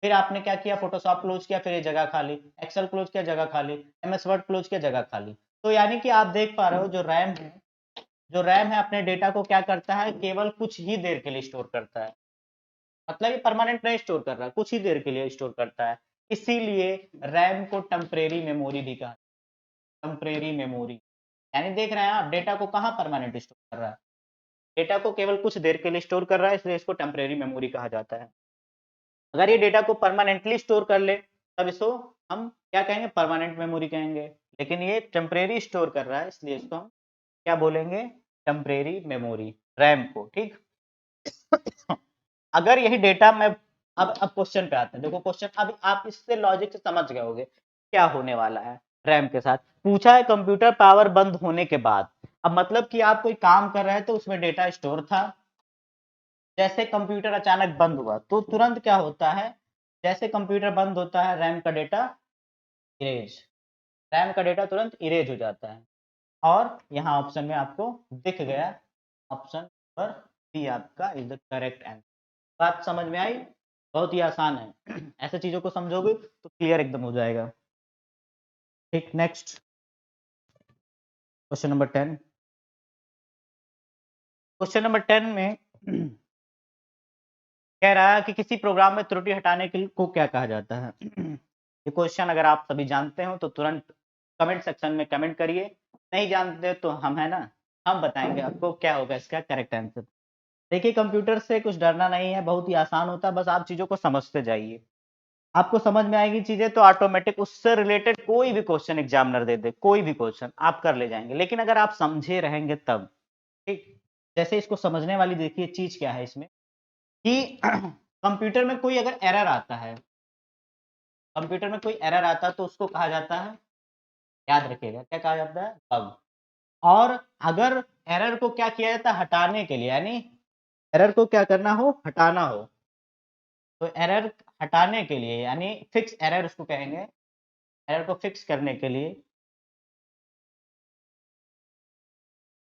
[SPEAKER 1] फिर आपने क्या किया, फोटोशॉप क्लोज किया, फिर ये जगह खाली, एक्सेल क्लोज किया, जगह खाली, एमएस वर्ड क्लोज किया, जगह खाली। तो यानी कि आप देख पा रहे हो जो रैम है अपने डेटा को क्या करता है, केवल कुछ ही देर के लिए स्टोर करता है। मतलब ये परमानेंट नहीं स्टोर कर रहा है, कुछ ही देर के लिए स्टोर करता है। इसीलिए रैम को टेम्परेरी मेमोरी भी कहा, टेम्परेरी मेमोरी। यानी देख रहे हैं आप, डेटा को कहाँ परमानेंट स्टोर कर रहा है, डेटा को केवल कुछ देर के लिए स्टोर कर रहा है, इसलिए इसको टेम्परेरी मेमोरी कहा जाता है। अगर ये डेटा को परमानेंटली स्टोर कर ले तब इसको हम क्या कहेंगे, परमानेंट मेमोरी कहेंगे। लेकिन ये टेम्परेरी स्टोर कर रहा है इसलिए इसको हम क्या बोलेंगे, टेम्परेरी मेमोरी, रैम को। ठीक, अगर यही डेटा मैं अब क्वेश्चन पे आते हैं, देखो क्वेश्चन अब आप इससे लॉजिक से समझ गए होगे क्या होने वाला है। रैम के साथ पूछा है कंप्यूटर पावर बंद होने के बाद, अब मतलब कि आप कोई काम कर रहे हैं तो उसमें डेटा स्टोर था, जैसे कंप्यूटर अचानक बंद हुआ तो तुरंत क्या होता है, जैसे कंप्यूटर बंद होता है रैम का डेटा इरेज, रैम का डेटा तुरंत इरेज हो जाता है। और यहाँ ऑप्शन में आपको दिख गया, ऑप्शन पर बी आपका इज द करेक्ट आंसर। बात समझ में आई, बहुत ही आसान है। ऐसे चीजों को समझोगे तो क्लियर एकदम हो जाएगा। ठीक, next question number 10। Question number 10 में कह रहा है कि किसी प्रोग्राम में त्रुटि हटाने के को क्या कहा जाता है। ये क्वेश्चन अगर आप सभी जानते हो तो तुरंत कमेंट सेक्शन में कमेंट करिए, नहीं जानते तो हम है ना, हम बताएंगे आपको क्या होगा इसका करेक्ट आंसर। देखिए कंप्यूटर से कुछ डरना नहीं है, बहुत ही आसान होता है, बस आप चीजों को समझते जाइए, आपको समझ में आएगी चीजें तो ऑटोमेटिक उससे रिलेटेड कोई भी क्वेश्चन एग्जामिनर दे दे, कोई भी क्वेश्चन आप कर ले जाएंगे, लेकिन अगर आप समझे रहेंगे तब। ठीक, जैसे इसको समझने वाली देखिए चीज क्या है इसमें कि कंप्यूटर में कोई अगर एरर आता है, कंप्यूटर में कोई एरर आता है तो उसको कहा जाता है, याद रखिएगा क्या कहा जाता है, बग। और अगर एरर को क्या किया जाता है, हटाने के लिए, यानी एरर को क्या करना हो, हटाना हो, तो एरर हटाने के लिए यानी फिक्स एरर उसको कहेंगे, एरर को फिक्स करने के लिए,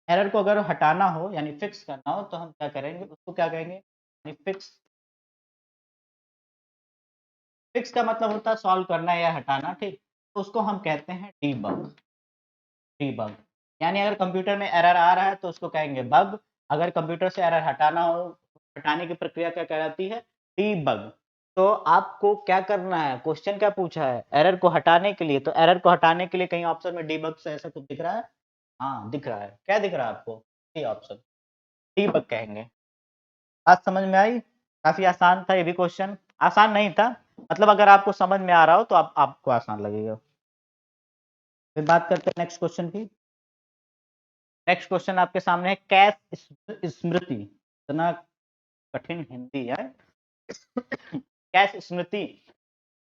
[SPEAKER 1] एरर को अगर हटाना हो यानी फिक्स करना हो तो हम क्या करेंगे, उसको क्या कहेंगे, यानी फिक्स। फिक्स का मतलब होता है सॉल्व करना या हटाना। ठीक, तो उसको हम कहते हैं डीबग, डीबग। यानी अगर कंप्यूटर में एरर आ रहा है तो उसको कहेंगे बग, अगर कंप्यूटर से एरर हटाना हो, हटाने की प्रक्रिया क्या कहलाती है, डीबग। तो आपको क्या करना है, क्वेश्चन क्या पूछा है, एरर को हटाने के लिए, तो एरर को हटाने के लिए कहीं ऑप्शन में डीबग से ऐसा कुछ दिख रहा है, हाँ दिख रहा है, क्या दिख रहा है आपको, ये ऑप्शन, डीबग कहेंगे। बात समझ में आई, काफी आसान था ये भी क्वेश्चन, आसान नहीं था, मतलब अगर आपको समझ में आ रहा हो तो आपको आसान लगेगा। फिर बात करते हैं नेक्स्ट क्वेश्चन की। नेक्स्ट क्वेश्चन आपके सामने है, कैश स्मृति, इतना कठिन हिंदी है। कैश स्मृति,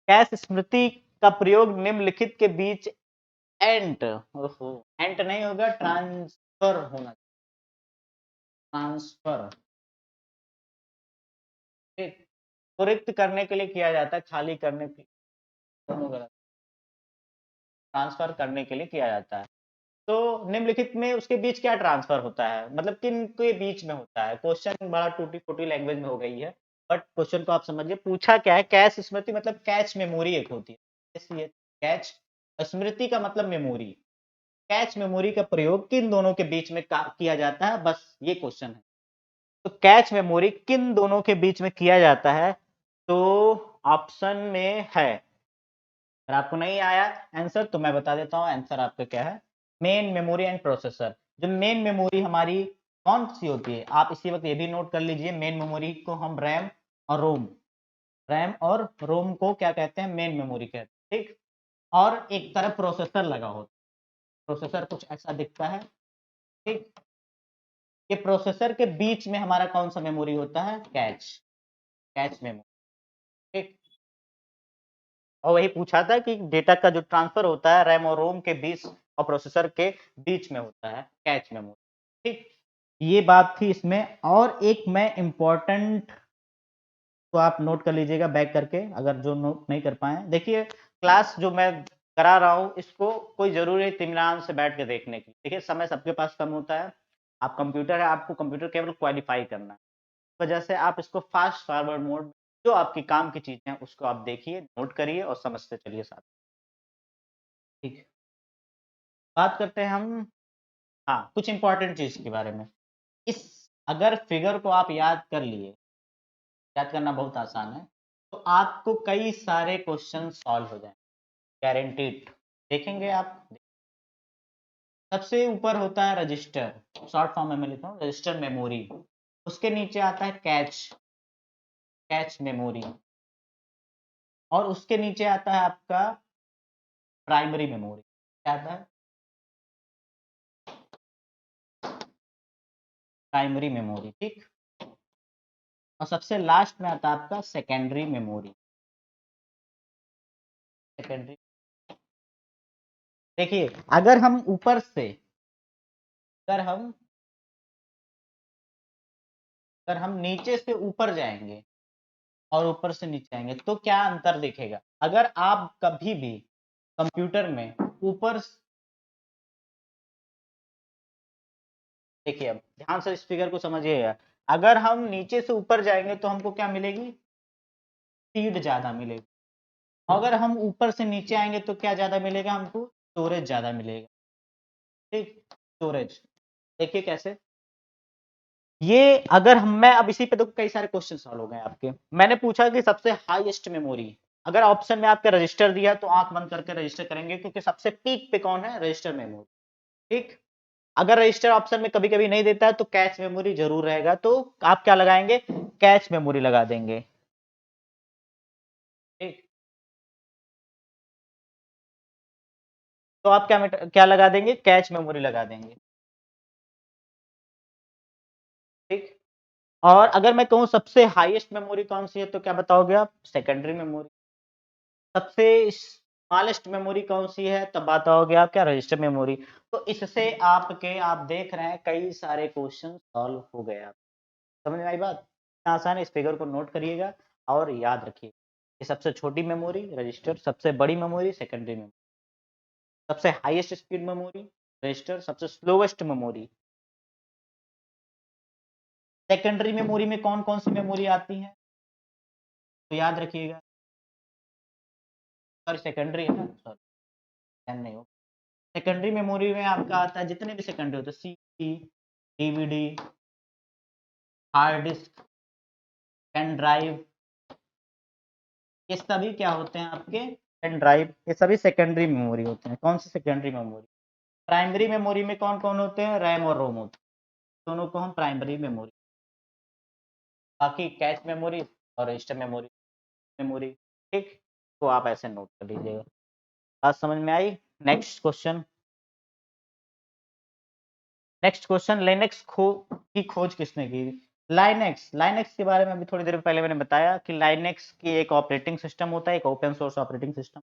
[SPEAKER 1] कैश स्मृति का प्रयोग निम्नलिखित के बीच एंट, ओहो एंट नहीं होगा, ट्रांसफर होना, ट्रांसफर रिक्त करने के लिए किया जाता है, खाली करने के दोनों गलत, ट्रांसफर करने के लिए किया जाता है। तो निम्नलिखित में उसके बीच क्या ट्रांसफर होता है, मतलब किन के बीच में होता है। क्वेश्चन बड़ा टूटी फूटी लैंग्वेज में हो गई है, बट क्वेश्चन को आप समझिए। पूछा क्या है, कैश स्मृति मतलब कैच मेमोरी एक होती है, इसलिए कैच स्मृति का मतलब मेमोरी, कैच मेमोरी का प्रयोग किन दोनों के बीच में किया जाता है, बस ये क्वेश्चन है। तो कैच मेमोरी किन दोनों के बीच में किया जाता है, तो ऑप्शन में है, अगर आपको नहीं आया आंसर तो मैं बता देता हूँ आंसर आपका क्या है। Main memory and processor. जो मेन मेमोरी हमारी कौन सी होती है, आप इसी वक्त ये भी नोट कर लीजिए, मेन मेमोरी को हम रैम और रोम, रैम और रोम को क्या कहते हैं, मेन मेमोरी कहते हैं, ठीक। और एक तरफ प्रोसेसर लगा होता है, प्रोसेसर कुछ ऐसा दिखता है, ठीक। ये प्रोसेसर के बीच में हमारा कौन सा मेमोरी होता है, कैच, कैच मेमोरी, ठीक। और वही पूछा था कि डेटा का जो ट्रांसफर होता है रैम और रोम के बीच और प्रोसेसर के बीच में होता है कैच मेमोरी, ठीक। ये बात थी इसमें। और एक मैं इम्पोर्टेंट, तो आप नोट कर लीजिएगा बैक करके, अगर जो नोट नहीं कर पाए। देखिए क्लास जो मैं करा रहा हूँ इसको कोई जरूरी है इत्मीनान से बैठ के देखने की, देखिए समय सबके पास कम होता है, आप कंप्यूटर है, आपको कंप्यूटर केवल क्वालिफाई करना है, इस वजह से आप इसको फास्ट फॉरवर्ड मोड, जो आपकी काम की चीजें हैं उसको आप देखिए, नोट करिए और समझते चलिए साथ, ठीक है। बात करते हैं हम, हाँ, कुछ इंपॉर्टेंट चीज के बारे में। इस अगर फिगर को आप याद कर लिए, याद करना बहुत आसान है, तो आपको कई सारे क्वेश्चन सॉल्व हो जाएंगे, गारंटीड। देखेंगे आप, सबसे ऊपर होता है रजिस्टर, शॉर्ट फॉर्म में मैं लिखता हूँ रजिस्टर मेमोरी, उसके नीचे आता है कैच, कैच मेमोरी, और उसके नीचे आता है आपका प्राइमरी मेमोरी, क्या आता है, प्राइमरी मेमोरी, ठीक। और सबसे लास्ट में आता है आपका सेकेंडरी मेमोरी, सेकेंडरी। देखिए अगर हम ऊपर से, अगर हम अगर हम नीचे से ऊपर जाएंगे और ऊपर से नीचे आएंगे तो क्या अंतर दिखेगा। अगर आप कभी भी कंप्यूटर में ऊपर, देखिए अब ध्यान से इस फिगर को समझिएगा, अगर हम नीचे से ऊपर जाएंगे तो हमको क्या मिलेगी, स्पीड ज्यादा मिलेगी। अगर हम ऊपर से नीचे आएंगे तो क्या ज्यादा मिलेगा हमको, स्टोरेज ज्यादा मिलेगा, ठीक। स्टोरेज, देखिए कैसे, ये अगर हम, मैं अब इसी पे तो कई सारे क्वेश्चन सॉल्व हो गए आपके। मैंने पूछा कि सबसे हाईएस्ट मेमोरी, अगर ऑप्शन में आपके रजिस्टर दिया तो आंख बंद करके रजिस्टर करेंगे, क्योंकि सबसे पीक पे कौन है, रजिस्टर मेमोरी, ठीक। अगर रजिस्टर ऑप्शन में कभी कभी नहीं देता है तो कैच मेमोरी जरूर रहेगा, तो आप क्या लगाएंगे, कैच मेमोरी लगा देंगे, ठीक। तो आप क्या लगा देंगे, कैच मेमोरी लगा देंगे, ठीक। और अगर मैं कहूँ सबसे हाईएस्ट मेमोरी कौन सी है तो क्या बताओगे आप, सेकेंडरी मेमोरी। सबसे स्मॉलेस्ट मेमोरी कौन सी है तब बताओगे आप क्या, रजिस्टर मेमोरी। तो इससे आपके, आप देख रहे हैं कई सारे क्वेश्चन सॉल्व हो गए। आप समझ में आई बात, इतना आसान है। इस फिगर को नोट करिएगा और याद रखिए, ये सबसे छोटी मेमोरी रजिस्टर, सबसे बड़ी मेमोरी सेकेंडरी मेमोरी, सबसे हाईएस्ट स्पीड मेमोरी रजिस्टर, सबसे स्लोवेस्ट मेमोरी। सेकेंडरी मेमोरी में कौन कौन सी मेमोरी आती है, तो याद रखिएगा, सॉरी सेकेंडरी है ना, सॉरी ध्यान नहीं हो। सेकेंडरी मेमोरी में आपका आता है जितने भी सेकेंडरी होते हैं, CD, DVD, hard disk, pen drive, ये सभी क्या होते हैं आपके, पेन ड्राइव, ये सभी सेकेंडरी मेमोरी होते हैं। कौन सी सेकेंडरी मेमोरी। प्राइमरी मेमोरी में कौन कौन होते हैं, रैम और रोम होते हैं, दोनों को हम प्राइमरी मेमोरी। बाकी कैच मेमोरी और रजिस्टर मेमोरी, मेमोरी, ठीक। तो आप ऐसे नोट कर लीजिएगा। बात समझ में आई। Next question, next question, Linux की खोज किसने की। लाइनेक्स, लाइनेक्स के बारे में अभी थोड़ी देर पहले मैंने बताया कि लाइनेक्स की एक ऑपरेटिंग सिस्टम होता है, एक ओपन सोर्स ऑपरेटिंग सिस्टम।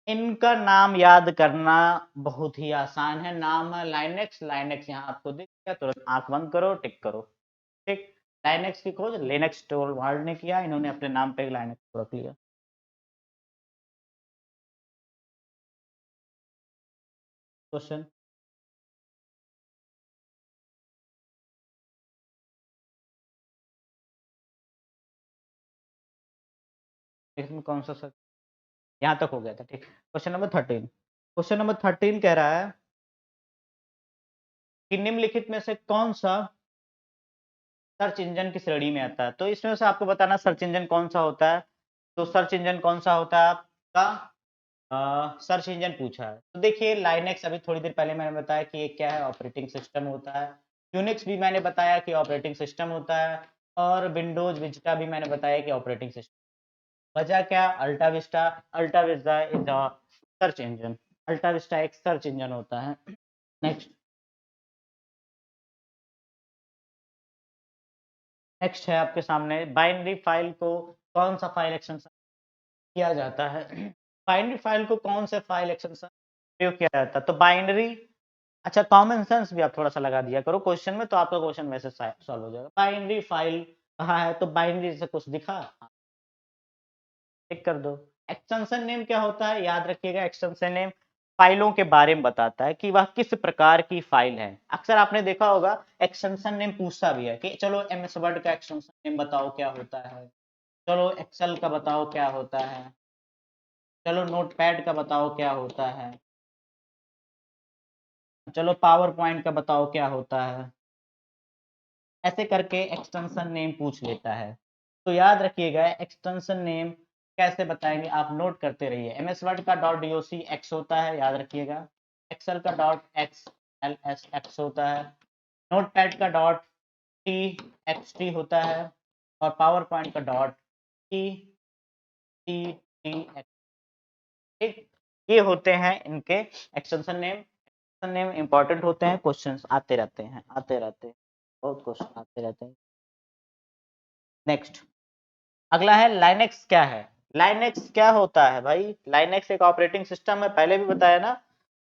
[SPEAKER 1] इनका नाम याद करना बहुत ही आसान है। नाम है लाइनेक्स। लाइनेक्स यहाँ आपको दिख गया, तुरंत आंख बंद करो, टिक करो। ठीक, लाइनेक्स की खोज लिनक्स टोरवाल्ड ने किया, इन्होंने अपने नाम पे लाइनेक्स को रख लिया। क्वेश्चन, इसमें कौन सा सर? यहाँ तक हो गया था, ठीक। Question number 13। क्वेश्चन नंबर 13 कह रहा है कि निम्नलिखित में से कौन सा सर्च इंजन की श्रेणी में आता है। तो इसमें से आपको बताना सर्च इंजन कौन सा होता है। तो सर्च इंजन कौन सा होता है आपका, सर्च इंजन पूछा है। तो देखिए लाइनेक्स अभी थोड़ी देर पहले मैंने बताया कि ये क्या है, ऑपरेटिंग सिस्टम होता है। यूनिक्स भी मैंने बताया कि ऑपरेटिंग सिस्टम होता है, और विंडोज विस्टा भी मैंने बताया कि ऑपरेटिंग सिस्टम। बचा क्या, AltaVista. AltaVista is a search engine. AltaVista एक सर्च इंजन होता है। नेक्स्ट, नेक्स्ट है आपके सामने बाइनरी फाइल को कौन सा फाइल एक्सटेंशन किया जाता है। बाइनरी फाइल को कौन से फाइल एक्सटेंशन प्रयोग किया जाता है। तो बाइनरी, अच्छा कॉमन सेंस भी आप थोड़ा सा लगा दिया करो क्वेश्चन में, तो आपका क्वेश्चन वैसे सॉल्व हो जाएगा। बाइनरी फाइल कहाँ है, तो बाइनरी से कुछ दिखा, टिक कर दो। एक्सटेंशन नेम क्या होता है, याद रखिएगा एक्सटेंशन नेम फाइलों के बारे में बताता है कि वह किस प्रकार की फाइल है। अक्सर आपने देखा होगा एक्सटेंशन नेम पूछता भी है कि चलो एमएस वर्ड का एक्सटेंशन नेम बताओ क्या होता है, चलो एक्सेल का बताओ क्या होता है, चलो नोटपैड का बताओ क्या होता है, चलो पावर पॉइंट का बताओ क्या होता है। ऐसे करके एक्सटेंशन नेम पूछ लेता है। तो याद रखिएगा एक्सटेंशन नेम कैसे बताएंगे, आप नोट करते रहिए। एमएस वर्ड का डॉट डॉक एक्स होता है, याद रखिएगा। एक्सेल का dot x L S x होता है। नोटपैड का डॉट टी एक्स टी होता है, और पावर पॉइंट का dot T T T x. ठीक, ये होते हैं इनके extension name. Extension name important होते हैं, क्वेश्चंस आते रहते हैं, आते रहते हैं, बहुत क्वेश्चन आते रहते हैं। नेक्स्ट, अगला है लाइनेक्स क्या है। लाइनेक्स क्या होता है भाई, लाइनेक्स एक ऑपरेटिंग सिस्टम है, पहले भी बताया ना।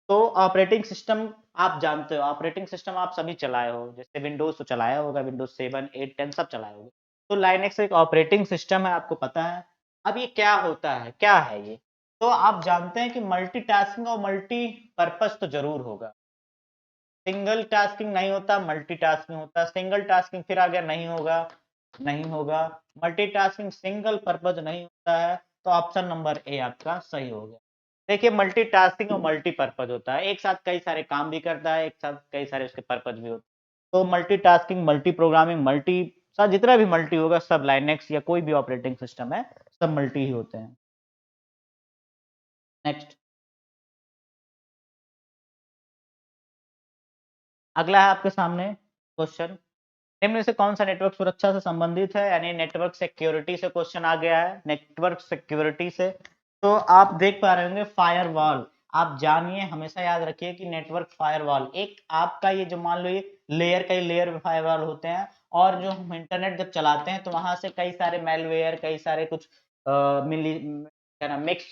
[SPEAKER 1] तो ऑपरेटिंग सिस्टम आप जानते हो, ऑपरेटिंग सिस्टम आप सभी चलाए हो, जैसे विंडोज तो चलाया होगा, विंडोज 7 8 10 सब चलाए होगे। तो लाइनेक्स एक ऑपरेटिंग सिस्टम है, आपको पता है। अब ये क्या होता है, क्या है ये, तो आप जानते हैं कि मल्टीटास्किंग और मल्टीपर्पज तो जरूर होगा। सिंगल टास्किंग नहीं होता, मल्टीटास्किंग होता। सिंगल टास्किंग फिर आ गया नहीं होगा, नहीं होगा। मल्टीटास्किंग सिंगल पर्पज नहीं होता है, तो ऑप्शन नंबर ए आपका सही हो गया। देखिए मल्टीटास्किंग और मल्टीपर्पज होता है, एक साथ कई सारे काम भी करता है, एक साथ कई सारे उसके पर्पज भी होते हैं। तो मल्टीटास्किंग, मल्टी प्रोग्रामिंग, मल्टी सा जितना भी मल्टी होगा सब लाइनेक्स या कोई भी ऑपरेटिंग सिस्टम है सब मल्टी ही होते हैं। नेक्स्ट, अगला है आपके सामने क्वेश्चन, निम्न में से कौन सा नेटवर्क सुरक्षा से संबंधित है, यानी नेटवर्क सिक्योरिटी से क्वेश्चन आ गया है। नेटवर्क सिक्योरिटी से तो आप देख पा रहे होंगे फायरवॉल। आप जानिए, हमेशा याद रखिए कि नेटवर्क फायरवॉल एक आपका ये जो मान लो ये लेयर, कई लेयर फायरवॉल होते हैं, और जो हम इंटरनेट जब चलाते हैं तो वहां से कई सारे मेलवेयर, कई सारे कुछ मिली क्या नाम मिक्स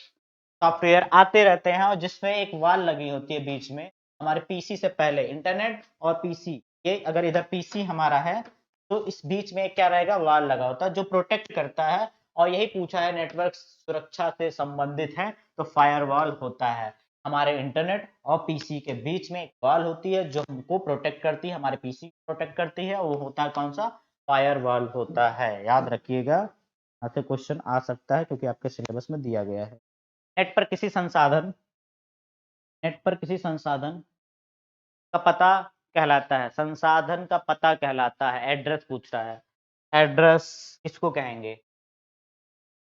[SPEAKER 1] सॉफ्टवेयर आते रहते हैं, और जिसमें एक वॉल लगी होती है बीच में, हमारे पीसी से पहले इंटरनेट और पीसी, ये अगर इधर पीसी हमारा है तो इस बीच में क्या रहेगा, वॉल लगा होता है जो प्रोटेक्ट करता है। और यही पूछा है नेटवर्क सुरक्षा से संबंधित है, तो फायरवॉल होता है। हमारे इंटरनेट और पीसी के बीच में एक वॉल होती है जो हमको प्रोटेक्ट करती है, हमारे पीसी को प्रोटेक्ट करती है, वो होता है कौन सा, फायरवॉल होता है। याद रखिएगा, आपसे क्वेश्चन आ सकता है क्योंकि आपके सिलेबस में दिया गया है। नेट पर किसी संसाधन, नेट पर किसी संसाधन का पता कहलाता है, संसाधन का पता कहलाता है, एड्रेस पूछ रहा है। एड्रेस किसको कहेंगे,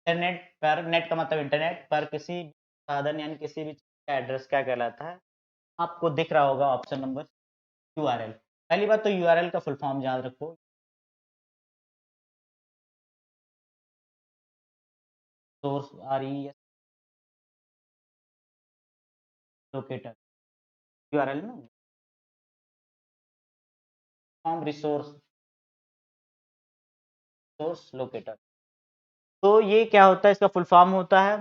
[SPEAKER 1] इंटरनेट पर, नेट का मतलब इंटरनेट पर किसी साधन यानी किसी भी चीज का एड्रेस क्या कहलाता है। आपको दिख रहा होगा ऑप्शन नंबर यूआरएल। पहली बात तो यूआरएल का फुल फॉर्म याद रखो, source R E S locator, URL ना फॉर्म रिसोर्स, सोर्स लोकेटर। तो ये क्या होता है, इसका फुल फॉर्म होता है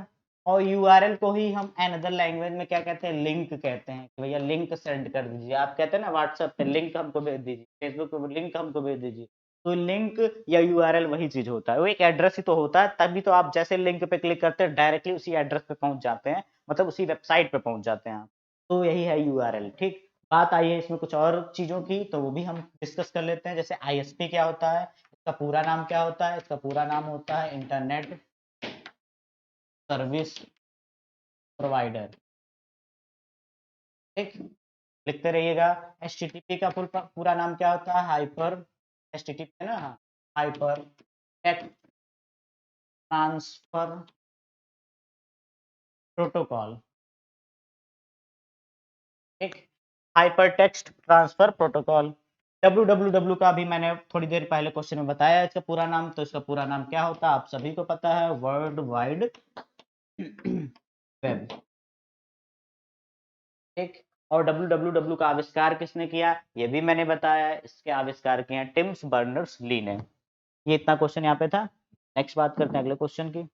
[SPEAKER 1] और यूआरएल को ही हम अनदर लैंग्वेज में क्या कहते हैं, लिंक कहते हैं कि भैया लिंक सेंड कर दीजिए। आप कहते हैं ना व्हाट्सएप पे लिंक हमको भेज दीजिए, फेसबुक पे लिंक हमको भेज दीजिए, तो लिंक या यूआरएल वही चीज होता है, वो एक एड्रेस ही तो होता है, तभी तो आप जैसे लिंक पे क्लिक करते हैं डायरेक्टली उसी एड्रेस पे पहुंच जाते हैं, मतलब उसी वेबसाइट पे पहुंच जाते हैं आप, तो यही है यूआरएल। ठीक, बात आई है इसमें कुछ और चीजों की, तो वो भी हम डिस्कस कर लेते हैं। जैसे आईएसपी क्या होता है, इसका पूरा नाम क्या होता है, इसका पूरा नाम होता है इंटरनेट सर्विस प्रोवाइडर। ठीक, लिखते रहिएगा। एचटीटीपी का पूरा नाम क्या होता है, हाइपर, एचटीटीपी है ना, हाँ, हाइपर टेक्स्ट ट्रांसफर प्रोटोकॉल। ठीक, hyper text transfer protocol. W का भी मैंने थोड़ी देर पहले क्वेश्चन में बताया इसका पूरा नाम, तो इसका पूरा नाम क्या होता है आप सभी को पता है, वर्ल्ड वाइड वेब। ठीक, और डब्ल्यू का आविष्कार किसने किया, ये भी मैंने बताया, इसके आविष्कार किए हैं टिम्स बर्नर्स ली ने। ये इतना क्वेश्चन यहाँ पे था। नेक्स्ट बात करते हैं अगले क्वेश्चन की।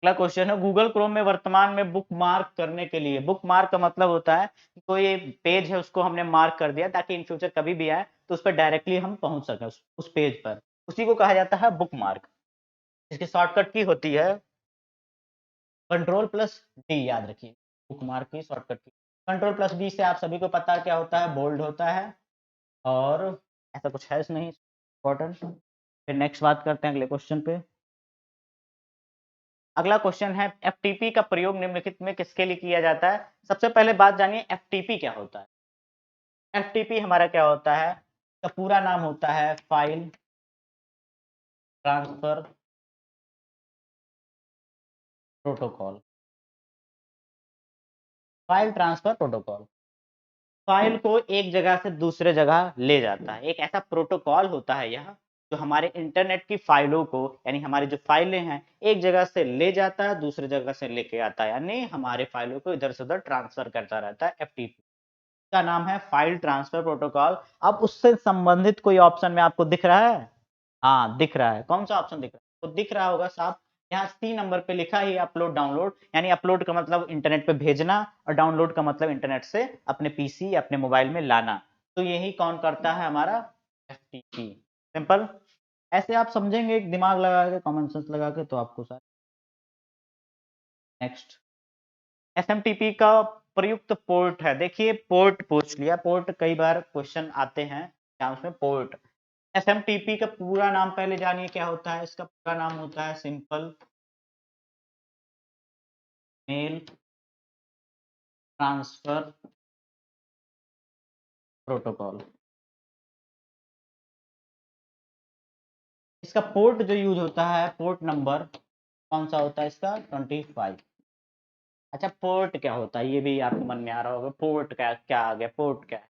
[SPEAKER 1] अगला क्वेश्चन है, गूगल क्रोम में वर्तमान में बुक मार्क करने के लिए, बुक मार्क का मतलब होता है कि कोई पेज है उसको हमने मार्क कर दिया ताकि इन फ्यूचर कभी भी आए तो उस पर डायरेक्टली हम पहुंच सकें उस पेज पर, उसी को कहा जाता है बुक मार्क। इसकी शॉर्टकट की होती है कंट्रोल प्लस डी, याद रखिए बुक मार्क की शॉर्टकट की। कंट्रोल प्लस डी से आप सभी को पता है क्या होता है, बोल्ड होता है, और ऐसा कुछ है नहीं इम्पोर्टेंट। फिर नेक्स्ट बात करते हैं अगले क्वेश्चन पे। अगला क्वेश्चन है, एफटीपी का प्रयोग निम्नलिखित में किसके लिए किया जाता है। सबसे पहले बात जानिए एफटीपी क्या होता है। एफटीपी हमारा क्या होता है, इसका पूरा नाम होता है file transfer protocol. File transfer protocol file को एक जगह से दूसरे जगह ले जाता है, एक ऐसा प्रोटोकॉल होता है यह जो हमारे इंटरनेट की फाइलों को, यानी हमारी जो फाइलें हैं, एक जगह से ले जाता है दूसरी जगह से लेके आता है, यानी हमारे फाइलों को इधर से उधर ट्रांसफर करता रहता है। एफटीपी का नाम है फाइल ट्रांसफर प्रोटोकॉल। अब उससे संबंधित कोई ऑप्शन में आपको दिख रहा है, हाँ दिख रहा है, कौन सा ऑप्शन दिख रहा है, तो दिख रहा होगा साहब, यहाँ सी नंबर पे लिखा है अपलोड डाउनलोड, यानी अपलोड का मतलब इंटरनेट पे भेजना और डाउनलोड का मतलब इंटरनेट से अपने पीसी या अपने मोबाइल में लाना, तो यही कौन करता है, हमारा एफटीपी। सिंपल, ऐसे आप समझेंगे एक दिमाग लगा के, कॉमन सेंस लगा के, तो आपको सारे। नेक्स्ट, एसएमटीपी का प्रयुक्त पोर्ट है, देखिए पोर्ट पूछ लिया, पोर्ट कई बार क्वेश्चन आते हैं क्या उसमें पोर्ट। एसएमटीपी का पूरा नाम पहले जानिए क्या होता है, इसका पूरा नाम होता है सिंपल मेल ट्रांसफर प्रोटोकॉल। इसका पोर्ट जो यूज होता है, पोर्ट नंबर कौन सा होता है इसका, 25। अच्छा, पोर्ट क्या होता है ये भी आपके मन में आ रहा होगा, पोर्ट क्या क्या आ गया, पोर्ट क्या है।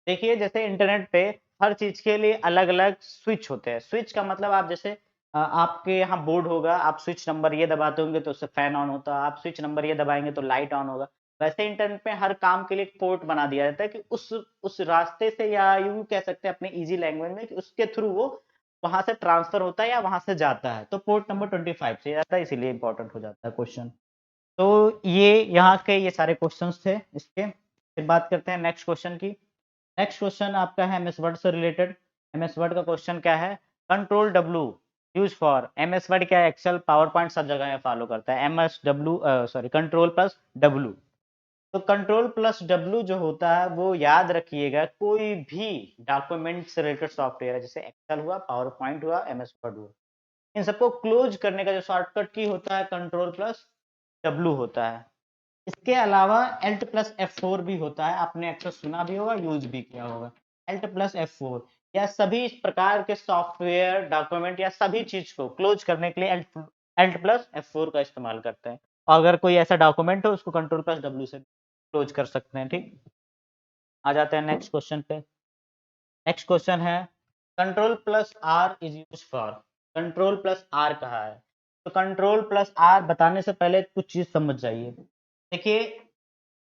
[SPEAKER 1] देखिए जैसे इंटरनेट पे हर चीज के लिए अलग अलग स्विच होते हैं, स्विच का मतलब आप जैसे आपके यहाँ बोर्ड होगा, आप स्विच नंबर ये दबाते होंगे तो उससे फैन ऑन होता है, आप स्विच नंबर ये दबाएंगे तो लाइट ऑन होगा। वैसे इंटरनेट पे हर काम के लिए एक पोर्ट बना दिया जाता है कि उस रास्ते से, या यूं कह सकते हैं अपने इजी लैंग्वेज में, कि उसके थ्रू वो वहां से ट्रांसफर होता है या वहां से जाता है, तो पोर्ट नंबर 25 से जाता है, इसीलिए इंपॉर्टेंट हो जाता है क्वेश्चन। तो ये यहाँ के ये सारे क्वेश्चंस थे इसके। फिर बात करते हैं नेक्स्ट क्वेश्चन की। नेक्स्ट क्वेश्चन आपका है एमएस वर्ड से रिलेटेड। एमएस वर्ड का क्वेश्चन क्या है, control W use for, MS word क्या है, एक्सेल पावर पॉइंट सब जगह में फॉलो करता है, MS W sorry control plus W. तो कंट्रोल प्लस डब्ल्यू जो होता है वो याद रखिएगा, कोई भी डॉक्यूमेंट से रिलेटेड सॉफ्टवेयर है, जैसे एक्सेल हुआ, पावर पॉइंट हुआ, एमएस वर्ड हुआ, इन सबको क्लोज करने का जो शॉर्टकट की होता है कंट्रोल प्लस डब्ल्यू होता है। इसके अलावा एल्ट प्लस F4 भी होता है, आपने अक्सर सुना भी होगा, यूज भी किया होगा। एल्ट प्लस F4 या सभी इस प्रकार के सॉफ्टवेयर डॉक्यूमेंट या सभी चीज को क्लोज करने के लिए एल्ट प्लस F4 का इस्तेमाल करते हैं, और अगर कोई ऐसा डॉक्यूमेंट हो उसको कंट्रोल प्लस डब्ल्यू से क्लोज कर सकते हैं। ठीक, आ जाते हैं नेक्स्ट क्वेश्चन पे। नेक्स्ट क्वेश्चन है, control plus R is use for, control plus R कहा है, तो कंट्रोल प्लस आर बताने से पहले कुछ चीज समझ जाइए। देखिए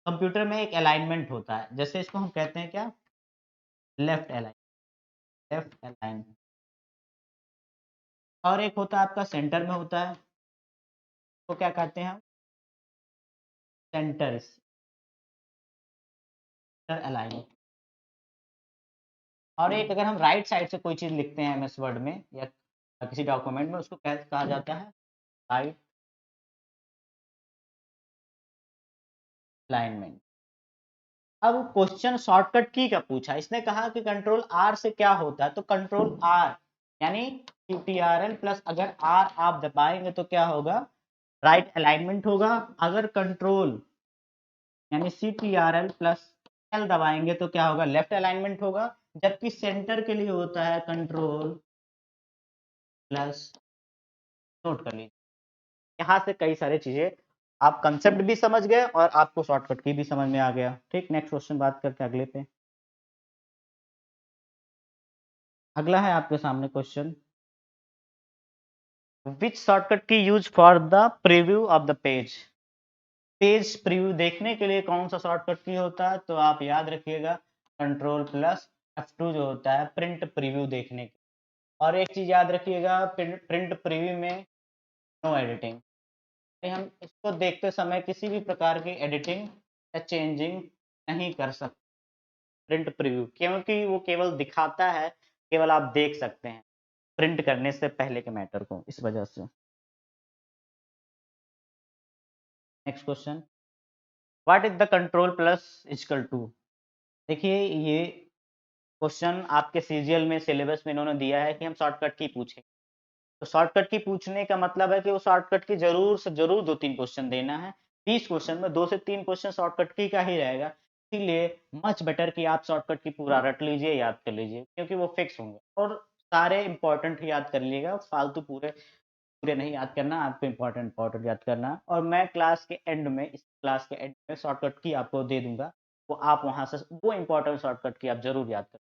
[SPEAKER 1] कंप्यूटर में एक अलाइनमेंट होता है, जैसे इसको हम कहते हैं क्या, लेफ्ट अलाइन, लेफ्ट अलाइन। और एक होता है आपका सेंटर में होता है, तो क्या कहते हैं हम, सेंटर अलाइन। और एक अगर हम राइट साइड से कोई चीज लिखते हैं एमएस वर्ड में या किसी डॉक्यूमेंट में, उसको कहा जाता है राइट अलाइनमेंट। अब क्वेश्चन शॉर्टकट की का पूछा, इसने कहा कि कंट्रोल आर से क्या होता है, तो कंट्रोल आर यानी CTRL प्लस अगर आर आप दबाएंगे तो क्या होगा, राइट अलाइनमेंट होगा। अगर कंट्रोल यानी CTRL प्लस एल दबाएंगे तो क्या होगा, लेफ्ट अलाइनमेंट होगा। जबकि सेंटर के लिए होता है कंट्रोल प्लस, नोट कर लीजिए। यहाँ से कई सारी चीजें आप कंसेप्ट भी समझ गए और आपको शॉर्टकट की भी समझ में आ गया। ठीक, नेक्स्ट क्वेश्चन बात करते हैं अगले पे। अगला है आपके सामने question, which shortcut key use for the preview of the page. Page preview देखने के लिए कौन सा शॉर्टकट की होता है, तो आप याद रखिएगा कंट्रोल प्लस F2 जो होता है प्रिंट प्रीव्यू देखने के। और एक चीज याद रखिएगा, प्रिंट प्रीव्यू में नो एडिटिंग, हम इसको देखते समय किसी भी प्रकार की एडिटिंग या चेंजिंग नहीं कर सकते प्रिंट प्रीव्यू, क्योंकि वो केवल दिखाता है, केवल आप देख सकते हैं प्रिंट करने से पहले के मैटर को, इस वजह से। Next question, what is the control plus equal to. देखिए ये क्वेश्चन आपके सीजीएल में सिलेबस में इन्होंने दिया है कि हम शॉर्टकट की पूछें, तो शॉर्टकट की पूछने का मतलब है कि वो शॉर्टकट की जरूर से जरूर 2-3 क्वेश्चन देना है। 30 क्वेश्चन में 2 से 3 क्वेश्चन शॉर्टकट की का ही रहेगा, इसीलिए मच बेटर कि आप शॉर्टकट की पूरा रट लीजिए, याद कर लीजिए, क्योंकि वो फिक्स होंगे। और सारे इंपॉर्टेंट ही याद कर लीजिएगा, फालतू पूरे पूरे नहीं याद करना, आपको इंपॉर्टेंट इंपॉर्टेंट याद करना। और मैं क्लास के एंड में, इस क्लास के एंड में शॉर्टकट की आपको दे दूंगा, वो आप वहां से वो इंपॉर्टेंट शॉर्टकट की आप जरूर याद करें।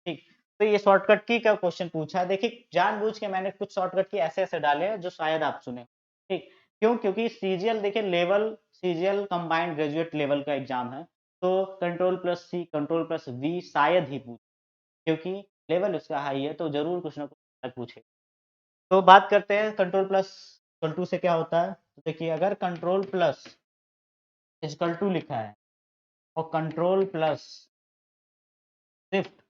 [SPEAKER 1] ठीक, तो ये शॉर्टकट की का क्वेश्चन पूछा है। देखिए जानबूझ के मैंने कुछ शॉर्टकट की ऐसे ऐसे डाले हैं जो शायद आप सुने। ठीक, क्यों, क्योंकि सीजीएल देखिए level, CGL combined graduate level का एग्जाम है, तो control plus C control plus V शायद ही पूछे, क्योंकि लेवल उसका हाई है, तो जरूर कुछ ना कुछ पूछे। तो बात करते हैं कंट्रोल प्लस इक्वल टू से क्या होता है। तो देखिए अगर कंट्रोल प्लस इक्वल टू लिखा है और control plus shift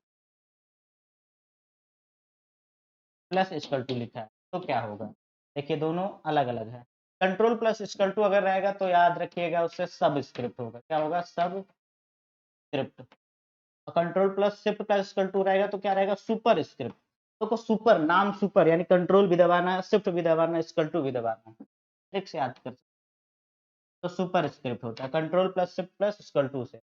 [SPEAKER 1] plus equal to लिखा है तो क्या होगा, देखिए दोनों अलग अलग है। कंट्रोल प्लस इक्वल टू अगर रहेगा तो याद रखिएगा उससे सब स्क्रिप्ट होगा, क्या होगा, सब स्क्रिप्ट। और control plus shift plus equal to रहेगा तो क्या रहेगा, सुपर स्क्रिप्ट। तो सुपर नाम सुपर यानी कंट्रोल भी दबाना है, शिफ्ट भी दबाना है, इक्वल टू भी दबाना है, ट्रिक से याद कर, तो सुपर स्क्रिप्ट होता है control plus shift plus equal to से।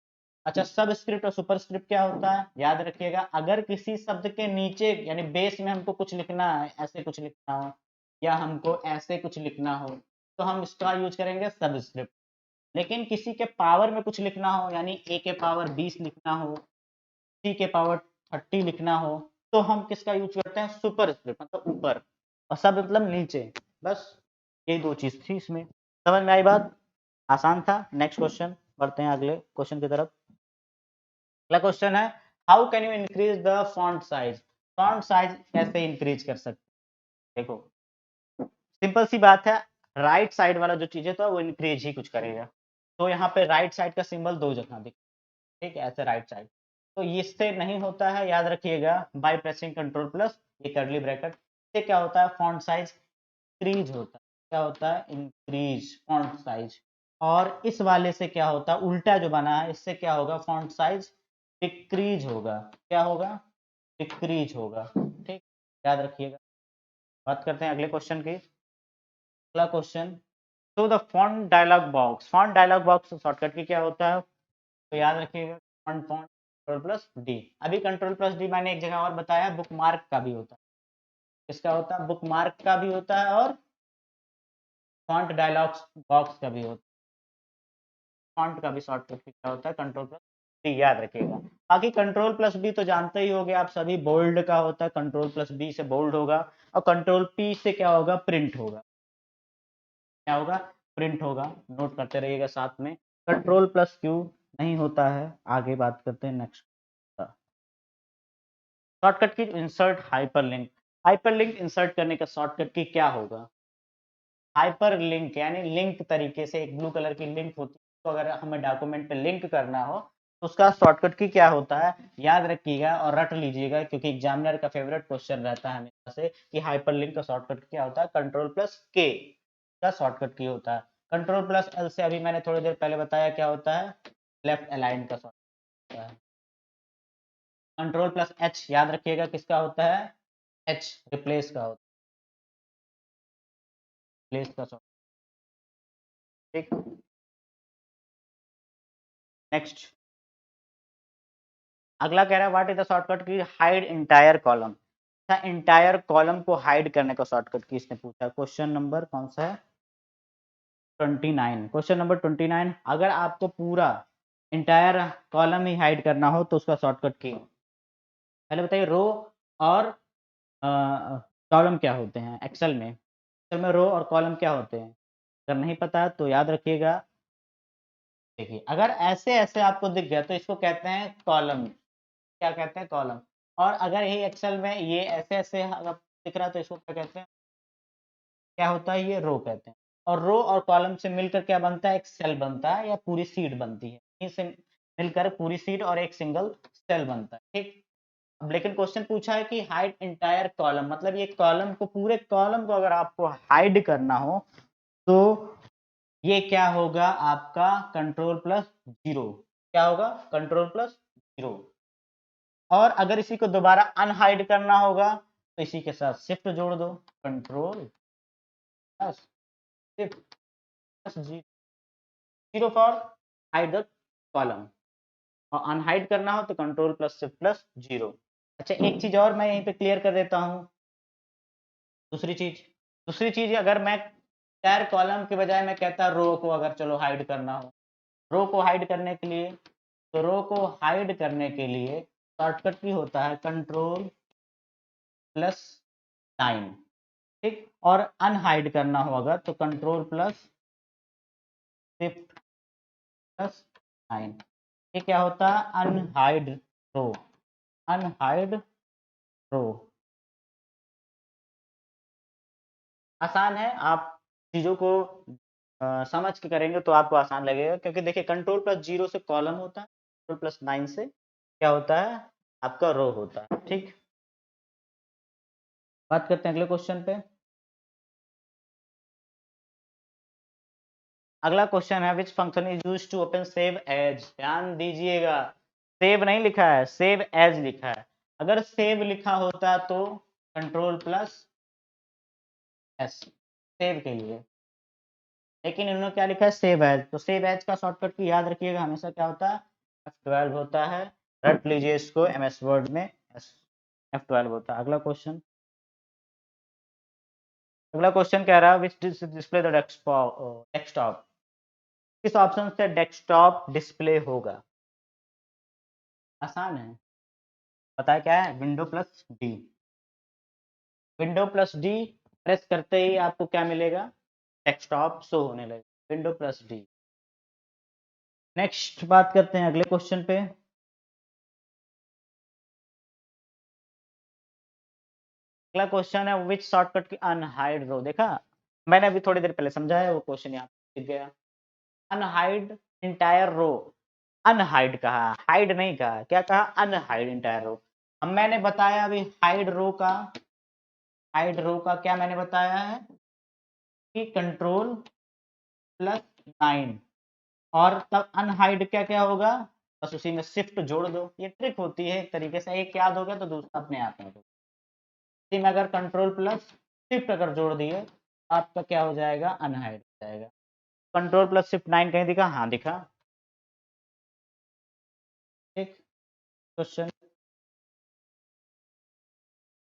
[SPEAKER 1] अच्छा, सब स्क्रिप्ट और सुपर स्क्रिप्ट क्या होता है, याद रखिएगा अगर किसी शब्द के नीचे यानी बेस में हमको कुछ लिखना है, ऐसे कुछ लिखना हो या हमको ऐसे कुछ लिखना हो, तो हम इसका यूज करेंगे सब स्क्रिप्ट। लेकिन किसी के पावर में कुछ लिखना हो, यानी ए के पावर 20 लिखना हो, सी के पावर 30 लिखना हो, तो हम किसका यूज करते हैं, सुपर स्क्रिप्ट, मतलब ऊपर, और सब मतलब नीचे। बस ये दो चीज थी इसमें, समझ में आई बात, आसान था। नेक्स्ट क्वेश्चन बढ़ते हैं अगले क्वेश्चन की तरफ। अगला क्वेश्चन है, how can you increase the font size. Font size कैसे इंक्रीज कर सकते, देखो सिंपल सी बात है, राइट साइड वाला जो चीज है तो वो इंक्रीज ही कुछ करेगा। तो यहाँ पे राइट साइड का सिंबल 2 जगह दिख, ठीक है, ऐसे राइट साइड, तो इससे नहीं होता है, याद रखिएगा बाय प्रेसिंग कंट्रोल प्लस ये करली ब्रैकेट से क्या होता है, फॉन्ट साइज इंक्रीज होता है, क्या होता है, इंक्रीज फॉन्ट साइज। और इस वाले से क्या होता है, उल्टा जो बना है इससे क्या होगा, फॉन्ट साइज डिक्रीज होगा, क्या होगा, डिक्रीज होगा। ठीक, याद रखिएगा। बात करते हैं अगले क्वेश्चन की। अगला क्वेश्चन, तो the font dialog box, font dialog box shortcut की क्या होता है, तो याद रखिएगा font font control plus D. अभी कंट्रोल प्लस डी मैंने एक जगह और बताया, बुक मार्क का भी होता है, किसका होता है, बुक मार्क का भी होता है, और फॉन्ट डायलॉग बॉक्स का भी होता है। फॉन्ट का भी शॉर्टकट क्या होता है, कंट्रोल प्लस डी, याद रखिएगा। बाकी कंट्रोल प्लस बी तो जानते ही होंगे आप सभी, बोल्ड का होता है, कंट्रोल प्लस बी से बोल्ड होगा, और कंट्रोल पी से क्या होगा, प्रिंट होगा, क्या होगा, प्रिंट होगा, नोट करते रहिएगा साथ में। कंट्रोल प्लस क्यू नहीं होता है। आगे बात करते हैं नेक्स्ट, शॉर्टकट की इंसर्ट हाइपरलिंक। हाइपरलिंक इंसर्ट करने का शॉर्टकट की क्या होगा? हाइपर लिंक यानी लिंक तरीके से एक ब्लू कलर की लिंक होती है, तो अगर हमें डॉक्यूमेंट पे लिंक करना हो तो उसका शॉर्टकट की क्या होता है, याद रखिएगा और रट लीजिएगा, क्योंकि एग्जामिनर का फेवरेट क्वेश्चन रहता है हमेशा से कि हाइपर लिंक का शॉर्टकट क्या होता है। कंट्रोल प्लस के का शॉर्टकट की होता है। कंट्रोल प्लस एल से अभी मैंने थोड़ी देर पहले बताया क्या होता है, लेफ्ट अलाइन का शॉर्टकट होता है। कंट्रोल प्लस एच याद रखिएगा किसका होता है, एच रिप्लेस का होता है, रिप्लेस का शॉर्टकट। ठीक, नेक्स्ट अगला कह रहा है व्हाट इज द शॉर्टकट की hide entire column. Entire column को हाइड करने का शॉर्टकट की इसने पूछा। क्वेश्चन नंबर कौन सा है, 29। क्वेश्चन नंबर 29, अगर आपको पूरा इंटायर कॉलम ही हाइड करना हो तो उसका शॉर्टकट की पहले बताइए। रो और कॉलम क्या होते हैं एक्सेल में? एक्सेल में रो और कॉलम क्या होते हैं? अगर नहीं पता तो याद रखिएगा। देखिए अगर ऐसे ऐसे आपको दिख गया तो इसको कहते हैं कॉलम। क्या कहते हैं, कॉलम। और अगर यही एक्सेल में ये ऐसे ऐसे अगर दिख रहा है तो इसको क्या कहते हैं, क्या होता है, ये रो कहते हैं। और रो और कॉलम से मिलकर क्या बनता है, एक सेल बनता है या पूरी शीट बनती है। इनसे मिलकर पूरी शीट और एक सिंगल सेल बनता है। ठीक, अब लेकिन क्वेश्चन पूछा है कि हाइड इंटायर कॉलम, मतलब ये कॉलम को, पूरे कॉलम को अगर आपको हाइड करना हो तो ये क्या होगा आपका, कंट्रोल प्लस जीरो। क्या होगा, कंट्रोल प्लस जीरो। और अगर इसी को दोबारा अनहाइड करना होगा तो इसी के साथ शिफ्ट जोड़ दो, control plus shift plus zero for hide the column. और अनहाइड करना हो तो control plus shift plus zero. अच्छा एक चीज और मैं यहीं पे क्लियर कर देता हूँ। दूसरी चीज अगर मैं चार कॉलम के बजाय मैं कहता रो को अगर चलो हाइड करना हो, रो को हाइड करने के लिए, तो रो को हाइड करने के लिए शॉर्टकट भी होता है कंट्रोल प्लस 9। ठीक, और अनहाइड करना हो अगर तो कंट्रोल प्लस शिफ्ट प्लस 9। ये क्या होता है, अनहाइड रो। अनहाइड रो आसान है, आप चीज़ों को समझ के करेंगे तो आपको आसान लगेगा, क्योंकि देखिए कंट्रोल प्लस जीरो से कॉलम होता है, कंट्रोल प्लस 9 से क्या होता है, आपका रो होता है। ठीक, बात करते हैं अगले क्वेश्चन पे। अगला क्वेश्चन है which function is used to open save as. ध्यान दीजिएगा, सेव नहीं लिखा है, सेव एज लिखा है। अगर सेव लिखा होता तो कंट्रोल प्लस एस सेव के लिए, लेकिन इन्होंने क्या लिखा है, सेव एज। तो सेव एज का शॉर्टकट की याद रखिएगा हमेशा क्या होता है, F12 होता है। रट लीजिए इसको, MS वर्ड में F12 होता है। अगला क्वेश्चन कह रहा है विच डिस्प्ले द डेस्कटॉप। किस ऑप्शन से डेस्कटॉप डिस्प्ले होगा? आसान है, पता है क्या है, window plus D. Window plus D press करते ही आपको क्या मिलेगा, डेस्कटॉप शो होने लगेगा, विंडो प्लस डी। नेक्स्ट बात करते हैं अगले क्वेश्चन पे। अगला क्वेश्चन है विच शॉर्टकट की अनहाइड रो। देखा मैंने अभी थोड़ी देर पहले समझाया, वो क्वेश्चन यहाँ पे दिख गया। अनहाइड इंटायर रो, अनहाइड कहा, हाइड नहीं कहा, क्या कहा, अनहाइड इंटायर रो। अब मैंने बताया अभी हाइड रो का क्या मैंने बताया है कि कंट्रोल प्लस 9। और तब अनहाइड क्या क्या होगा, बस उसी में शिफ्ट जोड़ दो। ये ट्रिक होती है एक तरीके से, एक याद हो गया तो दूसरा अपने आप में हो। इसी में अगर कंट्रोल प्लस शिफ्ट अगर जोड़ दिए आपका क्या हो जाएगा, अनहाइड हो जाएगा। कंट्रोल प्लस शिफ्ट 9 कहीं दिखा, हाँ दिखा। ठीक, question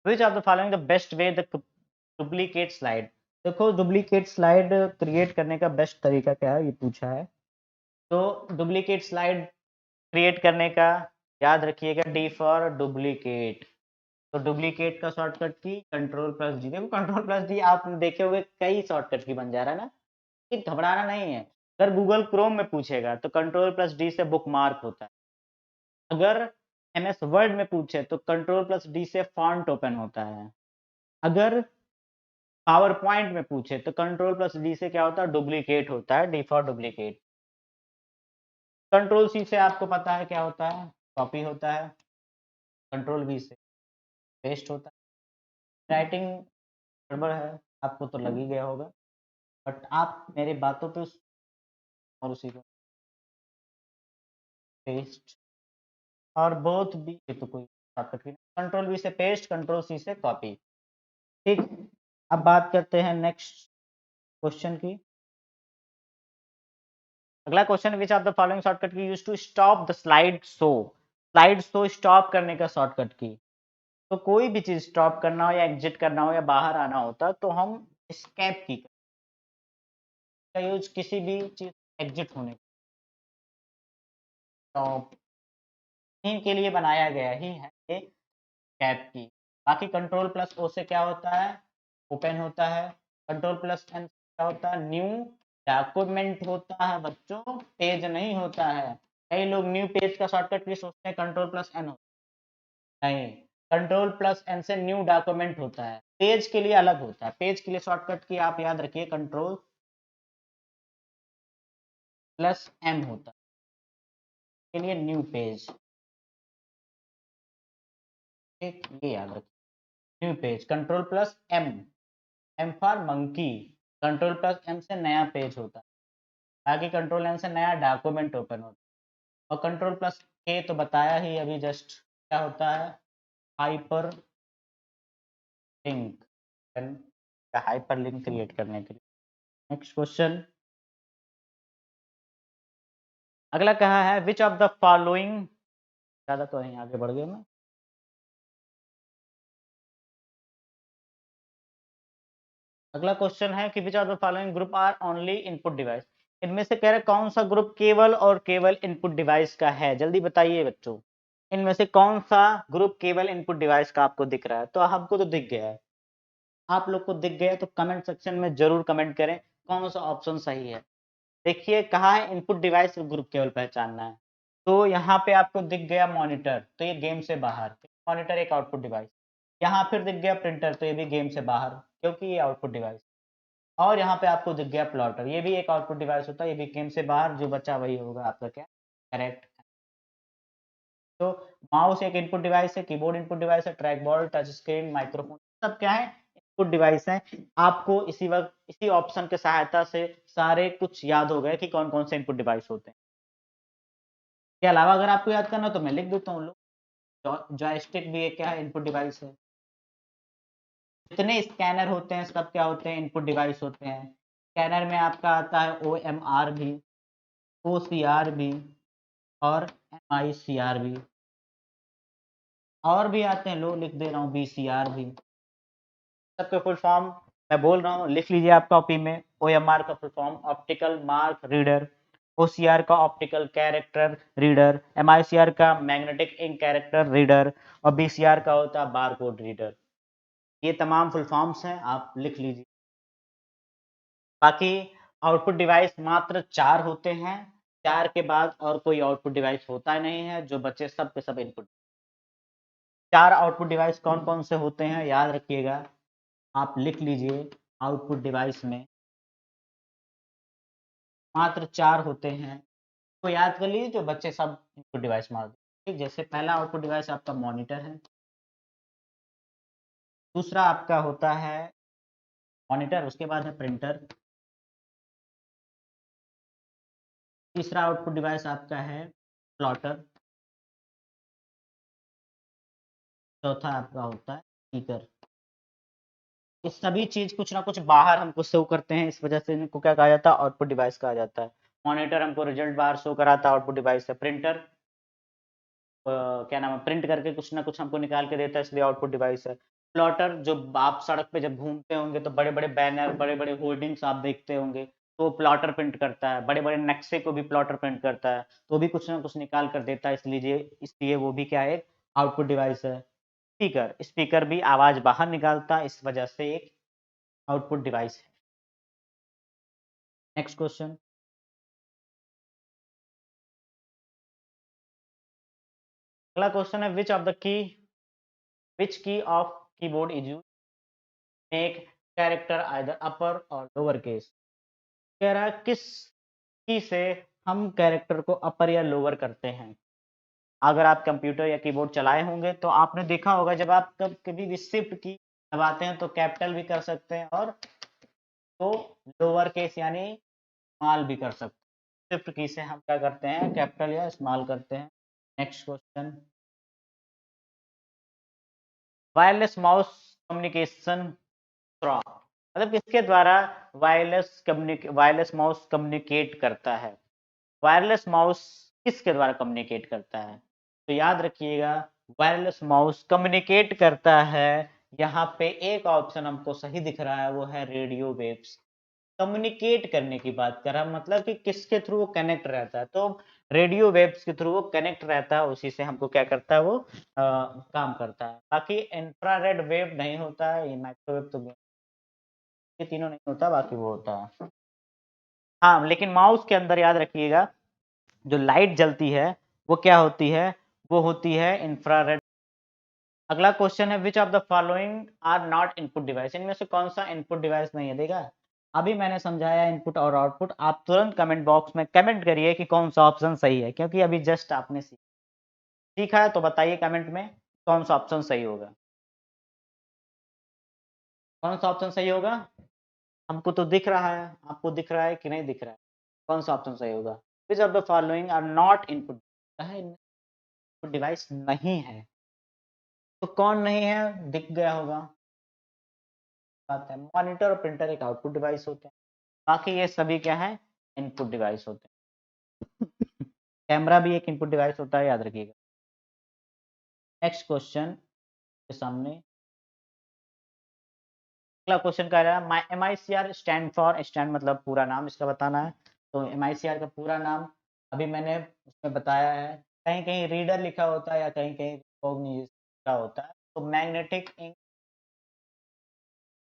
[SPEAKER 1] which of the following the best way the duplicate slide. देखो डुप्लीकेट स्लाइड क्रिएट करने का बेस्ट तरीका क्या है, ये पूछा है। तो डुप्लीकेट स्लाइड क्रिएट करने का याद रखिएगा, डी फॉर डुप्लीकेट। तो डुप्लीकेट का शॉर्टकट की कंट्रोल प्लस डी। देखो कंट्रोल प्लस डी आप देखे हुए कई शॉर्टकट की बन जा रहा है ना, कि घबराना नहीं है। अगर गूगल क्रोम में पूछेगा तो कंट्रोल प्लस डी से बुक मार्क होता है। अगर MS वर्ड में पूछे तो कंट्रोल प्लस डी से फॉन्ट ओपन होता है। अगर पावर पॉइंट में पूछे तो कंट्रोल प्लस डी से क्या होता है, डुप्लीकेट होता है, D for duplicate. Control C से आपको पता है क्या होता है, कॉपी होता है। कंट्रोल वी से पेस्ट होता है। राइटिंग गड़बड़ है, आपको तो लग ही गया होगा, बट आप मेरी बातों पे और उसी को पेस्ट, और बोथ भी, ये तो कोई शॉर्टकट नहीं। कंट्रोल वी से पेस्ट, कंट्रोल सी से कॉपी। ठीक, अब बात करते हैं नेक्स्ट क्वेश्चन की। अगला question, which of the following shortcut key use to stop the slide show. Slide show stop करने का शॉर्टकट की। तो कोई भी चीज स्टॉप करना हो या एग्जिट करना हो या बाहर आना होता तो हम एस्केप की का यूज किसी भी चीज एग्जिट होने, स्टॉप के लिए बनाया गया ही है ये कैप की। बाकी कंट्रोल प्लस ओ से क्या होता है, ओपन होता है। कंट्रोल प्लस एन क्या होता है, न्यू डॉक्यूमेंट होता है बच्चों, पेज नहीं होता है। कई लोग न्यू पेज का शॉर्टकट भी सोचते हैं कंट्रोल प्लस एन होता है, नहीं, कंट्रोल प्लस एन से न्यू डॉक्यूमेंट होता है। पेज के लिए अलग होता है, पेज के लिए शॉर्टकट की आप याद रखिए कंट्रोल प्लस एम होता है, के लिए न्यू पेज। ठीक, ये याद रखिए, new page control plus M, M for monkey. Control plus M से नया पेज होता है, बाकी कंट्रोल एम से नया डॉक्यूमेंट ओपन होता है। और कंट्रोल प्लस के तो बताया ही अभी जस्ट, क्या होता है, hyper link, hyper link create करने के लिए। नेक्स्ट क्वेश्चन, अगला कहा है विच ऑफ द फॉलोइंग, ज्यादा तो नहीं आगे बढ़ गया मैं। अगला क्वेश्चन है कि which of the following group are only input device. इनमें से कह रहे कौन सा ग्रुप केवल और केवल इनपुट डिवाइस का है, जल्दी बताइए बच्चों। इनमें से कौन सा ग्रुप केवल इनपुट डिवाइस का आपको दिख रहा है, तो हमको तो दिख गया है, आप लोग को दिख गया तो कमेंट सेक्शन में जरूर कमेंट करें कौन सा ऑप्शन सही है। देखिए कहा है इनपुट डिवाइस ग्रुप केवल पहचानना है, तो यहाँ पे आपको दिख गया मॉनिटर, तो ये गेम से बाहर, मॉनिटर एक आउटपुट डिवाइस। यहाँ फिर दिख गया प्रिंटर, तो ये भी गेम से बाहर क्योंकि ये आउटपुट डिवाइस। और यहाँ पे आपको दिख गया प्लॉटर, ये भी एक आउटपुट डिवाइस होता है, ये भी गेम से बाहर, जो बचा वही होगा आपका क्या, करेक्ट। तो माउस एक इनपुट डिवाइस है, कीबोर्ड इनपुट डिवाइस है, track ball, touch screen, microphone, सब क्या है, इनपुट डिवाइस है। आपको इसी वक्त इसी ऑप्शन के सहायता से सारे कुछ याद हो गए कि कौन कौन से इनपुट डिवाइस होते हैं। के अलावा अगर आपको याद करना तो मैं लिख देता हूँ, लोग जॉयस्टिक भी एक क्या है, इनपुट डिवाइस है। जितने स्कैनर होते हैं सब क्या होते हैं, इनपुट डिवाइस होते हैं। स्कैनर में आपका आता है OMR भी, OCR भी, और MICR भी, और भी आते हैं, लो लिख दे रहा हूँ, BCR भी। सबके फुल फॉर्म मैं बोल रहा हूँ, लिख लीजिए आप कॉपी में। OMR का full form optical mark reader, OCR का ऑप्टिकल कैरेक्टर रीडर, MICR का मैग्नेटिक इंक कैरेक्टर रीडर, और BCR का होता है बारकोड रीडर। ये तमाम फुल फॉर्म्स हैं, आप लिख लीजिए। बाकी आउटपुट डिवाइस मात्र 4 होते हैं, 4 के बाद और कोई आउटपुट डिवाइस होता नहीं है, जो बचे सब के सब इनपुट। 4 आउटपुट डिवाइस कौन कौन से होते हैं याद रखिएगा, आप लिख लीजिए। आउटपुट डिवाइस में मात्र 4 होते हैं, तो याद कर लीजिए, जो बच्चे सब इनपुट डिवाइस मार दो। ठीक, जैसे पहला आउटपुट डिवाइस आपका मॉनिटर है, दूसरा आपका होता है मॉनिटर, उसके बाद है प्रिंटर, तीसरा आउटपुट डिवाइस आपका है प्लॉटर, चौथा आपका होता है स्पीकर। ये सभी चीज कुछ ना कुछ बाहर हमको शो करते हैं, इस वजह से इनको क्या कहा जाता है, आउटपुट डिवाइस कहा जाता है। मॉनिटर हमको रिजल्ट बाहर शो कराता है, आउटपुट डिवाइस है। प्रिंटर क्या नाम है, प्रिंट करके कुछ ना कुछ हमको निकाल के देता है, इसलिए आउटपुट डिवाइस है। प्लॉटर, जो आप सड़क पे जब घूमते होंगे तो बड़े बड़े बैनर, बड़े बड़े होर्डिंग्स आप देखते होंगे, तो प्लॉटर प्रिंट करता है, बड़े बड़े नक्शे को भी प्लॉटर प्रिंट करता है, तो भी कुछ ना कुछ निकाल कर देता है, इसलिए इसलिए वो भी क्या है, आउटपुट डिवाइस है। स्पीकर, स्पीकर भी आवाज बाहर निकालता है, इस वजह से एक आउटपुट डिवाइस है। नेक्स्ट क्वेश्चन, अगला क्वेश्चन है which of the key, which key of keyboard is use. Make character either upper और लोअर केस। कह रहा है किस की से हम कैरेक्टर को अपर या लोअर करते हैं। अगर आप कंप्यूटर या कीबोर्ड चलाए होंगे तो आपने देखा होगा जब आप कभी भी शिफ्ट की दबाते हैं तो कैपिटल भी कर सकते हैं और तो लोअर केस यानी स्मॉल भी कर सकते हैं। शिफ्ट की से हम क्या करते हैं, कैपिटल या स्मॉल करते हैं। Next question, wireless mouse communication through, मतलब किसके द्वारा वायरलेस माउस कम्युनिकेट करता है। वायरलेस माउस किसके द्वारा कम्युनिकेट करता है, तो याद रखिएगा वायरलेस माउस कम्युनिकेट करता है, यहाँ पे एक ऑप्शन हमको सही दिख रहा है वो है रेडियो वेव्स। कम्युनिकेट करने की बात कर रहा, मतलब कि किसके थ्रू वो कनेक्ट रहता है, तो रेडियो वेव्स के थ्रू वो कनेक्ट रहता है, उसी से हमको क्या करता है वो काम करता है। बाकी इंफ्रारेड वेव नहीं होता है, ये माइक्रोवेव तो ये तीनों नहीं होता, बाकी वो होता है। हाँ लेकिन माउस के अंदर याद रखिएगा जो लाइट जलती है वो क्या होती है, वो होती है इंफ्रारेड। अगला क्वेश्चन है which of the following are not input device, इनमें से कौन सा इनपुट डिवाइस नहीं है। देखा अभी मैंने समझाया इनपुट और आउटपुट, आप तुरंत कमेंट बॉक्स में कमेंट करिए कि कौन सा ऑप्शन सही है, क्योंकि अभी जस्ट आपने सीखा है, तो बताइए कमेंट में कौन सा ऑप्शन सही होगा। कौन सा ऑप्शन सही होगा, हमको तो दिख रहा है, आपको दिख रहा है कि नहीं दिख रहा है, कौन सा ऑप्शन सही होगा। Which of the following are not input, input device नहीं है, तो कौन नहीं है दिख गया होगा। बात है मॉनिटर और प्रिंटर एक आउटपुट डिवाइस होते हैं, बाकी ये सभी क्या है इनपुट डिवाइस होते हैं। कैमरा भी एक इनपुट डिवाइस होता है, याद रखिएगा। नेक्स्ट क्वेश्चन के सामने अगला क्वेश्चन कह रहा है MICR स्टैंड फॉर, स्टैंड मतलब पूरा नाम इसका बताना है। तो MICR का पूरा नाम अभी मैंने उसमें बताया है, कहीं कहीं रीडर लिखा होता है या कहीं कहीं रिकॉग्निशन लिखा होता है। तो magnetic ink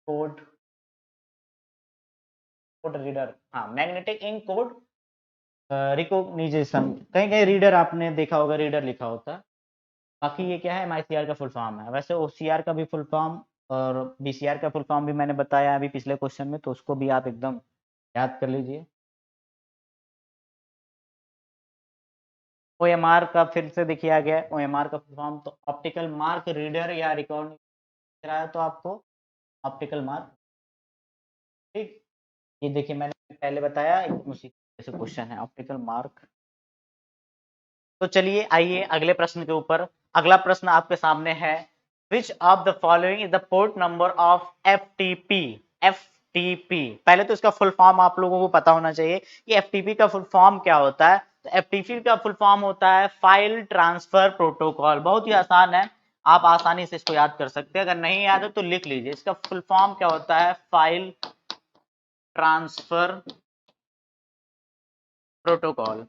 [SPEAKER 1] code, code reader, हाँ मैग्नेटिक इंक कोड रिकॉग्निशन, कहीं कहीं रीडर आपने देखा होगा रीडर लिखा होता है। बाकी ये क्या है MICR का फुल फॉर्म है, वैसे OCR का भी फुल फॉर्म और BCR का फुल फॉर्म भी मैंने बताया अभी पिछले क्वेश्चन में, तो उसको भी आप एकदम याद कर लीजिए। OMR का फिर से देखिए आ गया OMR का फुल फॉर्म, तो ऑप्टिकल मार्क रीडर या रिकॉर्ड रहा है तो आपको ऑप्टिकल मार्क, ठीक। ये देखिए मैंने पहले बताया उसी जैसे क्वेश्चन है ऑप्टिकल मार्क। तो चलिए आइए अगले प्रश्न के ऊपर। अगला प्रश्न आपके सामने है which of the following is the port number of FTP। FTP पहले तो इसका फुल फॉर्म आप लोगों को पता होना चाहिए कि FTP का फुल फॉर्म क्या होता है। तो FTP का फुल फॉर्म होता है फाइल ट्रांसफर प्रोटोकॉल, बहुत ही आसान है, आप आसानी से इसको याद कर सकते हैं। अगर नहीं याद है तो लिख लीजिए, इसका फुल फॉर्म क्या होता है, file transfer protocol.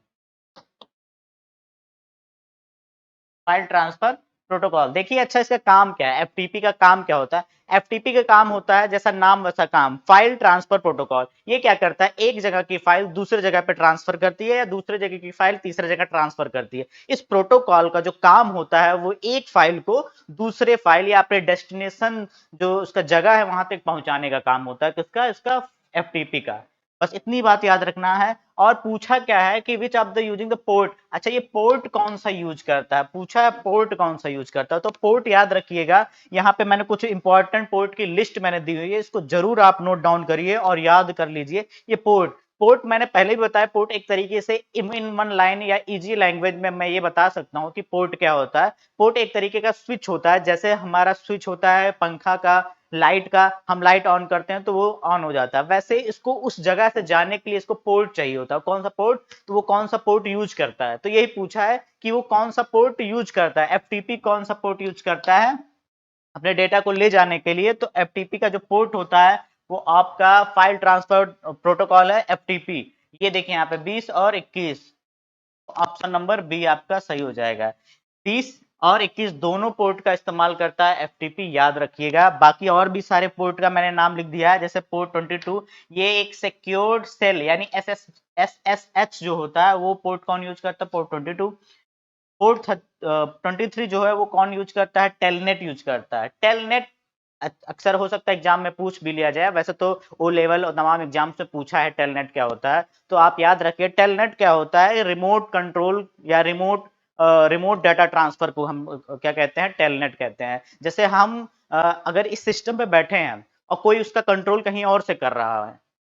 [SPEAKER 1] File transfer protocol, देखिए अच्छा इसका काम क्या है, एफटीपी का काम क्या होता है। एफटीपी का काम होता है जैसा नाम वैसा काम, फाइल ट्रांसफर प्रोटोकॉल। ये क्या करता है, एक जगह की फाइल दूसरे जगह पे ट्रांसफर करती है या दूसरे जगह की फाइल तीसरे जगह ट्रांसफर करती है। इस प्रोटोकॉल का जो काम होता है वो एक फाइल को दूसरे फाइल या अपने डेस्टिनेशन जो उसका जगह है वहां तक पहुंचाने का काम होता है, किसका, इसका एफटीपी का। बस इतनी बात याद रखना है। और पूछा क्या है कि which of the using the port, अच्छा ये पोर्ट कौन सा यूज करता है, पूछा है पोर्ट कौन सा यूज करता है। तो पोर्ट याद रखिएगा, यहाँ पे मैंने कुछ इंपॉर्टेंट पोर्ट की लिस्ट मैंने दी हुई है, इसको जरूर आप नोट डाउन करिए और याद कर लीजिए। ये पोर्ट, पोर्ट मैंने पहले भी बताया, पोर्ट एक तरीके से इन वन लाइन या इजी लैंग्वेज में मैं ये बता सकता हूँ कि पोर्ट क्या होता है। पोर्ट एक तरीके का स्विच होता है, जैसे हमारा स्विच होता है पंखा का, लाइट का, हम लाइट ऑन करते हैं तो वो ऑन हो जाता है, वैसे इसको उस जगह से जाने के लिए इसको पोर्ट चाहिए होता है। कौन सा पोर्ट, तो वो कौन सा पोर्ट यूज करता है, तो यही पूछा है कि वो कौन सा पोर्ट यूज करता है, एफटीपी कौन सा पोर्ट यूज करता है अपने डेटा को ले जाने के लिए। तो एफटीपी का जो पोर्ट होता है वो आपका फाइल ट्रांसफर प्रोटोकॉल है एफटीपी। ये देखिए यहाँ पे 20 और 21, ऑप्शन नंबर बी आपका सही हो जाएगा। 20 और 21 दोनों पोर्ट का इस्तेमाल करता है एफटीपी, याद रखिएगा। बाकी और भी सारे पोर्ट का मैंने नाम लिख दिया है, जैसे पोर्ट 22, ये एक सिक्योर्ड सेल यानी SSH जो होता है वो पोर्ट कौन यूज करता है, पोर्ट 22। पोर्ट 23 जो है वो कौन यूज करता है, टेलनेट यूज करता है। टेलनेट अक्सर हो सकता है एग्जाम में पूछ भी लिया जाए, वैसे तो ओ लेवल और तमाम एग्जाम से पूछा है टेलनेट क्या होता है। तो आप याद रखिए टेलनेट क्या होता है, रिमोट कंट्रोल या रिमोट डाटा ट्रांसफर को हम क्या कहते हैं, टेलनेट कहते हैं। जैसे हम अगर इस सिस्टम पे बैठे हैं और कोई उसका कंट्रोल कहीं और से कर रहा है,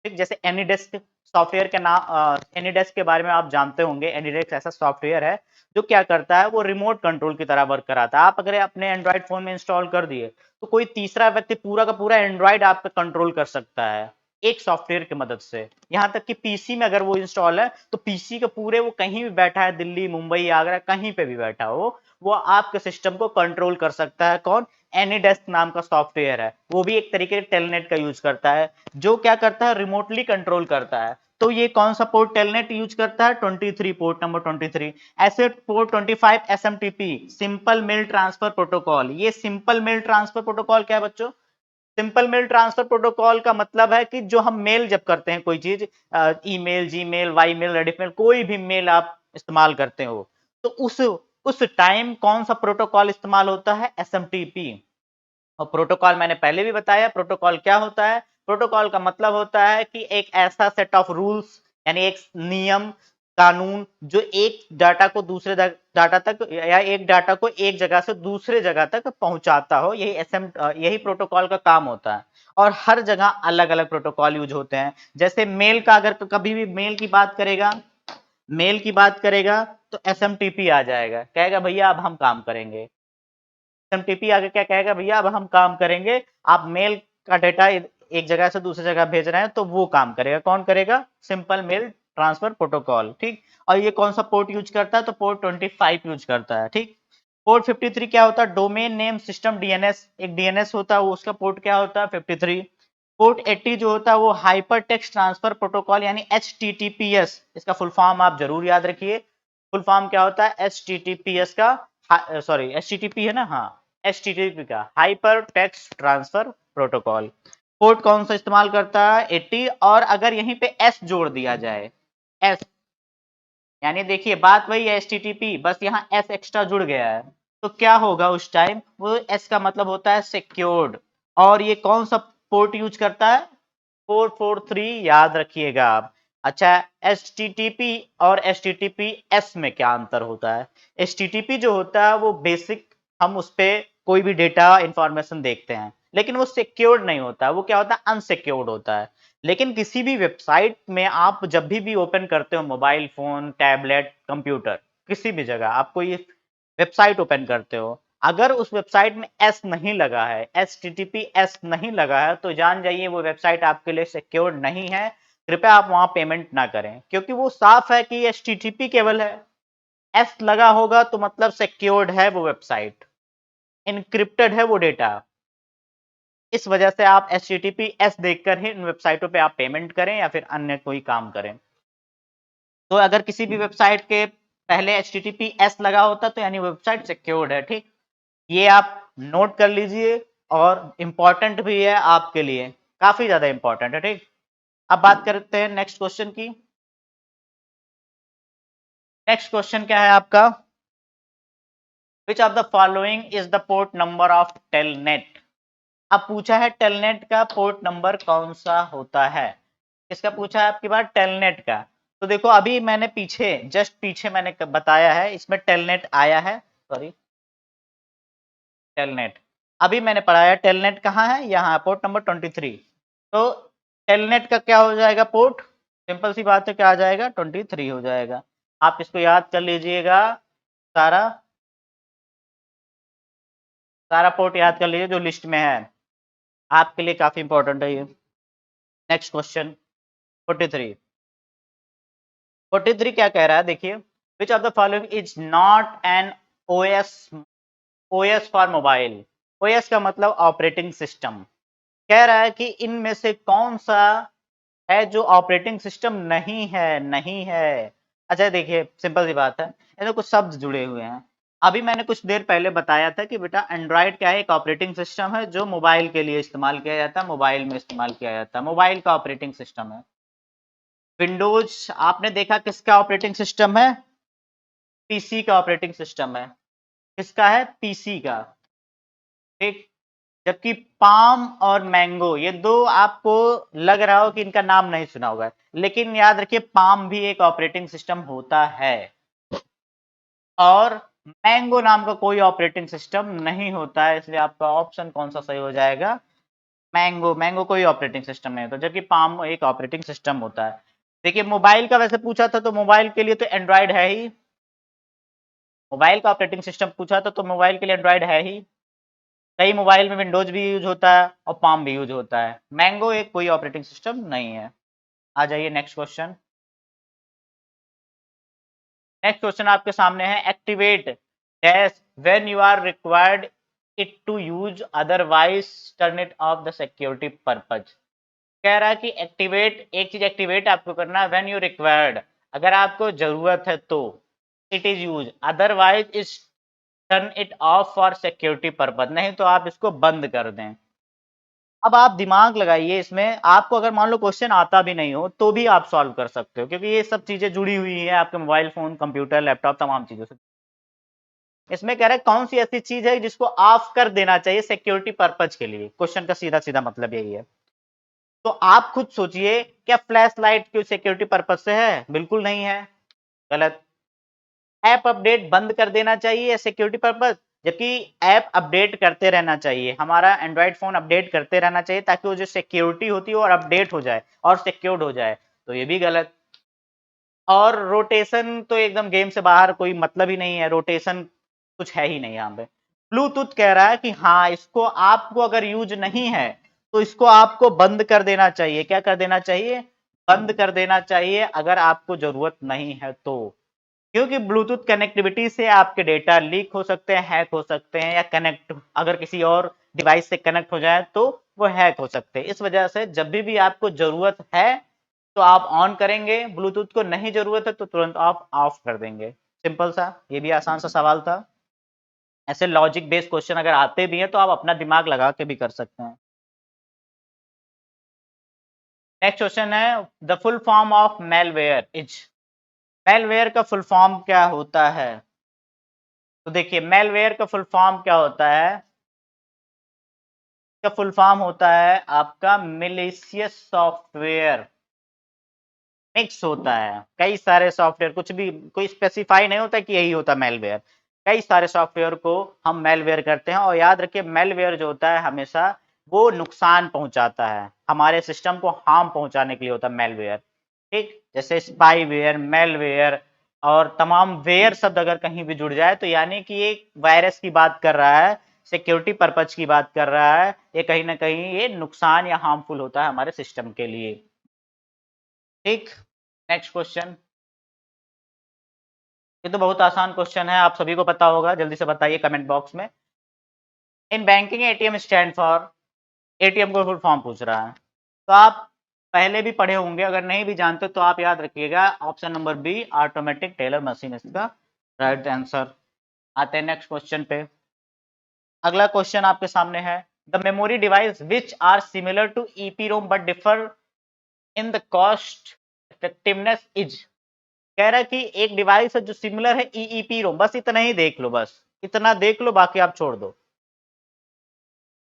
[SPEAKER 1] ठीक, जैसे एनीडेस्क सॉफ्टवेयर के नाम, एनीडेस्क के बारे में आप जानते होंगे। एनीडेस्क ऐसा सॉफ्टवेयर है जो क्या करता है, वो रिमोट कंट्रोल की तरह वर्क कराता है। आप अगर अपने एंड्रॉइड फोन में इंस्टॉल कर दिए तो कोई तीसरा व्यक्ति पूरा का पूरा एंड्रॉइड आपका कंट्रोल कर सकता है एक सॉफ्टवेयर की मदद से। यहाँ तक कि पीसी में अगर वो इंस्टॉल है तो पीसी के पूरे, वो कहीं भी बैठा है, दिल्ली, मुंबई, आगरा, कहीं पे भी बैठा हो, वो आपके सिस्टम को कंट्रोल कर सकता है। कौन? एनीडेस्क नाम का सॉफ्टवेयर है, वो भी एक तरीके से टेलनेट का यूज करता है, जो क्या करता है, रिमोटली कंट्रोल करता है। तो ये कौन सा पोर्ट टेलनेट यूज करता है? 23, पोर्ट नंबर 23। ऐसे port 25 SMTP, simple mail transfer protocol. ये सिंपल मेल ट्रांसफर प्रोटोकॉल क्या है बच्चों? सिंपल मेल ट्रांसफर प्रोटोकॉल का मतलब है कि जो हम मेल जब करते हैं कोई चीज, email, Gmail, Y mail, Rediff mail, कोई भी मेल आप इस्तेमाल करते हो, तो उस टाइम कौन सा प्रोटोकॉल इस्तेमाल होता है? एसएमटीपी। और प्रोटोकॉल मैंने पहले भी बताया, प्रोटोकॉल क्या होता है? प्रोटोकॉल का मतलब होता है कि एक ऐसा सेट ऑफ रूल्स, यानी एक नियम कानून, जो एक डाटा को दूसरे डाटा तक, या एक डाटा को एक जगह से दूसरे जगह तक पहुंचाता हो। यही प्रोटोकॉल का काम होता है। और हर जगह अलग अलग प्रोटोकॉल यूज होते हैं। जैसे मेल का, अगर कभी भी मेल की बात करेगा, मेल की बात करेगा तो एसएमटीपी आ जाएगा, कहेगा भैया अब हम काम करेंगे। एसएमटीपी आगे क्या कहेगा, भैया अब हम काम करेंगे। आप मेल का डेटा एक जगह से दूसरी जगह भेज रहे हैं तो वो काम करेगा। कौन करेगा? सिंपल मेल ट्रांसफर प्रोटोकॉल, ठीक। और ये कौन सा पोर्ट यूज करता है? तो पोर्ट 25 यूज करता है, ठीक। पोर्ट 53 क्या होता है? Domain name system, DNS. एक डीएनएस होता है, वो उसका पोर्ट क्या होता है? 53। पोर्ट 80 जो होता है वो हाइपर टेक्स्ट ट्रांसफर प्रोटोकॉल, यानी एचटीटीपीएस। इसका फुल फॉर्म आप जरूर याद रखिए। फुल फॉर्म क्या होता है? एचटीटीपीएस का, सॉरी एचटीटीपी है ना, हाँ, एचटीटीपी का hyper text transfer protocol. Port कौन सा इस्तेमाल करता है? 80। और अगर यहीं पे एस जोड़ दिया जाए, एस, यानी देखिए बात वही है एचटीटीपी, बस यहाँ एस एक्स्ट्रा जुड़ गया है, तो क्या होगा उस टाइम? वो एस का मतलब होता है सिक्योर्ड। और ये कौन सा पोर्ट यूज करता है? 443, याद रखिएगा आप। अच्छा, एचटीटीपी और एचटीटीपीएस में क्या अंतर होता है? एचटीटीपी जो होता है वो बेसिक, हम उस पे कोई भी डेटा इंफॉर्मेशन देखते हैं, लेकिन वो सिक्योर्ड नहीं होता है। वो क्या होता है? अनसिक्योर्ड होता है। लेकिन किसी भी वेबसाइट में आप जब भी ओपन करते हो, मोबाइल फोन, टैबलेट, कंप्यूटर, किसी भी जगह आप कोई वेबसाइट ओपन करते हो, अगर उस वेबसाइट में एस नहीं लगा है, एस नहीं लगा है, तो जान जाइए वो वेबसाइट आपके लिए सिक्योर नहीं है। कृपया आप वहां पेमेंट ना करें, क्योंकि वो साफ है कि एच केवल है। एस लगा होगा तो मतलब सिक्योर्ड है वो वेबसाइट, इनक्रिप्टेड है वो डेटा। इस वजह से आप एच देखकर ही इन वेबसाइटों पे आप पेमेंट करें या फिर अन्य कोई काम करें। तो अगर किसी भी वेबसाइट के पहले एच लगा होता तो यानी वेबसाइट सिक्योर्ड है, ठीक। ये आप नोट कर लीजिए, और इंपॉर्टेंट भी है आपके लिए, काफी ज्यादा इंपॉर्टेंट है, ठीक। अब बात करते हैं नेक्स्ट क्वेश्चन की। नेक्स्ट क्वेश्चन क्या है आपका? विच of the following is the port number of telnet? अब पूछा है टेलनेट का पोर्ट नंबर कौन सा होता है। किसका पूछा है आपकी बात? टेलनेट का। तो देखो अभी मैंने पीछे, जस्ट पीछे मैंने बताया है, इसमें टेलनेट आया है, सॉरी, टेलनेट अभी मैंने पढ़ाया। टेलनेट कहाँ है? यहाँ पोर्ट नंबर 23। तो टेलनेट का क्या हो जाएगा पोर्ट? सिंपल सी बात है, क्या आ जाएगा? 23 हो जाएगा। आप इसको याद कर लीजिएगा, सारा सारा पोर्ट याद कर लीजिए जो लिस्ट में है, आपके लिए काफी इंपॉर्टेंट है ये। Next question 43। 43 क्या कह रहा है, देखिए। विच of the following is not an OS, OS for mobile. OS का मतलब ऑपरेटिंग सिस्टम। कह रहा है कि इनमें से कौन सा है जो ऑपरेटिंग सिस्टम नहीं है, नहीं है। अच्छा देखिए सिंपल सी बात है, इसमें कुछ शब्द जुड़े हुए हैं। अभी मैंने कुछ देर पहले बताया था कि बेटा एंड्रॉइड क्या है? एक ऑपरेटिंग सिस्टम है जो मोबाइल के लिए इस्तेमाल किया जाता है, मोबाइल में इस्तेमाल किया जाता है, मोबाइल का ऑपरेटिंग सिस्टम है। विंडोज आपने देखा किसका ऑपरेटिंग सिस्टम है? पीसी का ऑपरेटिंग सिस्टम है। किसका है? पीसी का, ठीक। जबकि पाम और मैंगो ये दो आपको लग रहा हो कि इनका नाम नहीं सुना होगा, लेकिन याद रखिए पाम भी एक ऑपरेटिंग सिस्टम होता है और मैंगो नाम का कोई ऑपरेटिंग सिस्टम नहीं होता है, इसलिए आपका ऑप्शन कौन सा सही हो जाएगा? मैंगो। मैंगो कोई ऑपरेटिंग सिस्टम नहीं होता, जबकि पाम एक ऑपरेटिंग सिस्टम होता है। देखिए मोबाइल का वैसे पूछा था तो मोबाइल के लिए तो एंड्रॉइड है ही, मोबाइल का ऑपरेटिंग सिस्टम पूछा था तो मोबाइल के लिए एंड्रॉइड है ही। कई मोबाइल में विंडोज भी यूज होता है और पाम भी यूज होता है। मैंगो एक कोई ऑपरेटिंग सिस्टम नहीं है। आ जाइए नेक्स्ट क्वेश्चन। नेक्स्ट क्वेश्चन आपके सामने है, activate dash when you are required it to use, otherwise turn it off the security purpose. कह रहा है कि एक्टिवेट, एक चीज एक्टिवेट आपको करना है व्हेन यू रिक्वायर्ड, अगर आपको जरूरत है तो, it is use, otherwise is turn it of for security purpose, नहीं तो आप इसको बंद कर दें। अब आप दिमाग लगाइए इसमें, आपको अगर मान लो क्वेश्चन आता भी नहीं हो तो भी आप सॉल्व कर सकते हो, क्योंकि ये सब चीजें जुड़ी हुई है आपके मोबाइल फोन, कंप्यूटर, लैपटॉप, तमाम चीजों से। इसमें कह रहा है कौन सी ऐसी चीज है जिसको ऑफ कर देना चाहिए सिक्योरिटी पर्पज के लिए, क्वेश्चन का सीधा सीधा मतलब यही है। तो आप खुद सोचिए, क्या फ्लैश लाइट क्यों सिक्योरिटी पर्पज से है? बिल्कुल नहीं है, गलत। ऐप अपडेट बंद कर देना चाहिए सिक्योरिटी पर्पज, जबकि ऐप अपडेट करते रहना चाहिए, हमारा एंड्रॉइड फोन अपडेट करते रहना चाहिए ताकि वो जो सिक्योरिटी होती है और अपडेट हो जाए और सिक्योर्ड हो जाए, तो ये भी गलत। और रोटेशन तो एकदम गेम से बाहर, कोई मतलब ही नहीं है, रोटेशन कुछ है ही नहीं यहाँ पे। ब्लूटूथ कह रहा है कि हाँ इसको आपको अगर यूज नहीं है तो इसको आपको बंद कर देना चाहिए। क्या कर देना चाहिए? बंद कर देना चाहिए अगर आपको जरूरत नहीं है तो, क्योंकि ब्लूटूथ कनेक्टिविटी से आपके डेटा लीक हो सकते हैं, हैक हो सकते हैं, या कनेक्ट अगर किसी और डिवाइस से कनेक्ट हो जाए तो वो हैक हो सकते हैं। इस वजह से जब भी आपको जरूरत है तो आप ऑन करेंगे ब्लूटूथ को, नहीं जरूरत है तो तुरंत आप ऑफ कर देंगे। सिंपल सा, ये भी आसान सा सवाल था। ऐसे लॉजिक बेस्ड क्वेश्चन अगर आते भी हैं तो आप अपना दिमाग लगा के भी कर सकते हैं। नेक्स्ट क्वेश्चन है, the full form of malware is. Malware का फुल फॉर्म क्या होता है? तो देखिए मेलवेयर का फुल फॉर्म क्या होता है, का फुल फॉर्म होता है आपका मिलीशियस सॉफ्टवेयर। मिक्स होता है कई सारे सॉफ्टवेयर, कुछ भी कोई स्पेसिफाई नहीं होता कि यही होता मेलवेयर। कई सारे सॉफ्टवेयर को हम मेलवेयर करते हैं, और याद रखिए मेलवेयर जो होता है हमेशा वो नुकसान पहुंचाता है, हमारे सिस्टम को हार्म पहुंचाने के लिए होता है मेलवेयर। ठीक, जैसे स्पाईवेयर, मेलवेयर और तमाम वेयर शब्द अगर कहीं भी जुड़ जाए तो यानी कि एक वायरस की बात कर रहा है, सिक्योरिटी पर्पज की बात कर रहा है, ये कहीं ना कहीं ये नुकसान या हार्मफुल होता है हमारे सिस्टम के लिए। ठीक, नेक्स्ट क्वेश्चन। ये तो बहुत आसान क्वेश्चन है, आप सभी को पता होगा, जल्दी से बताइए कमेंट बॉक्स में। In banking ATM stand for, ATM को फुल फॉर्म पूछ रहा है, तो आप पहले भी पढ़े होंगे, अगर नहीं भी जानते तो आप याद रखिएगा, option number B automatic teller machine इसका राइट आंसर। आते हैं नेक्स्ट क्वेश्चन पे। अगला क्वेश्चन आपके सामने है, the memory device which are similar to EPROM but differ in the cost effectiveness is. कह रहा है कि एक डिवाइस है जो सिमिलर है ईईपीरोम, बस इतना ही देख लो, बस इतना देख लो, बाकी आप छोड़ दो।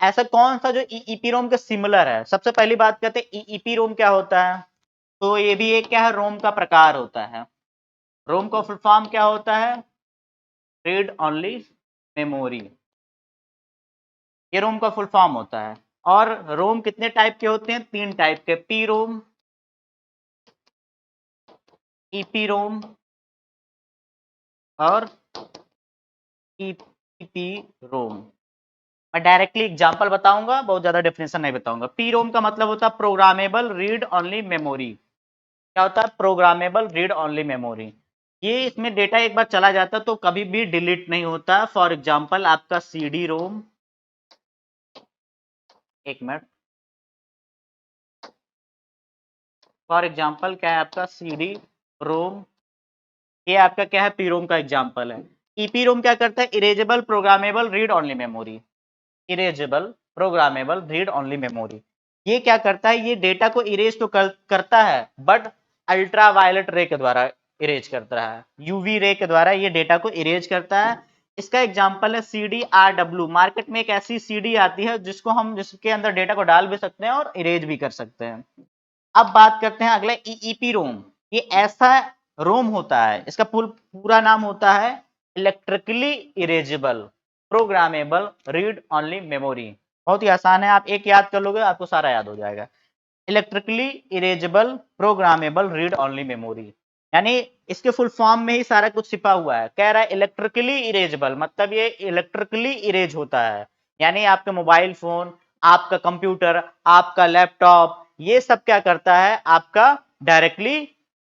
[SPEAKER 1] ऐसा कौन सा जो ईईपीरोम के सिमिलर है? सबसे पहली बात करते हैं ईईपीरोम क्या होता है। तो ये भी एक क्या है, रोम का प्रकार होता है। रोम का फुल फॉर्म क्या होता है? रीड ओनली मेमोरी, ये रोम का फुल फॉर्म होता है। और रोम कितने टाइप के होते हैं? 3 टाइप के, पी रोम, ईपी रोम और ईपी रोम। मैं डायरेक्टली एग्जांपल बताऊंगा, बहुत ज्यादा डेफिनेशन नहीं बताऊंगा। पी रोम का मतलब होता है प्रोग्रामेबल रीड ओनली मेमोरी। क्या होता है? Programmable read only memory. ये इसमें डेटा एक बार चला जाता तो कभी भी डिलीट नहीं होता। फॉर एग्जांपल आपका सीडी रोम, एक मिनट, फॉर एग्जांपल क्या है आपका सीडी रोम, ये आपका क्या है, पी रोम का एग्जांपल है। ईपी रोम क्या करता है? Erasable programmable read only memory, erasable programmable read only memory. ये क्या करता है? ये डेटा को इरेज तो करता है, बट अल्ट्रा वायलेट रे के द्वारा इरेज करता है, यूवी रे के द्वारा ये डेटा को इरेज करता है। इसका एग्जांपल है CDRW। मार्केट में एक ऐसी CD आती है जिसके अंदर डेटा को डाल भी सकते हैं और इरेज भी कर सकते हैं। अब बात करते हैं अगले EEPROM। ये ऐसा रोम होता है, इसका पूरा नाम होता है electrically erasable programmable read only memory. बहुत ही आसान है, आप एक याद कर लोगे आपको सारा याद हो जाएगा। Electrically erasable programmable read only memory, यानी इसके फुल फॉर्म में ही सारा कुछ छिपा हुआ है। कह रहा है इलेक्ट्रिकली इरेजेबल, मतलब ये इलेक्ट्रिकली इरेज होता है, यानी आपका मोबाइल फोन, आपका कंप्यूटर, आपका लैपटॉप, ये सब क्या करता है, आपका डायरेक्टली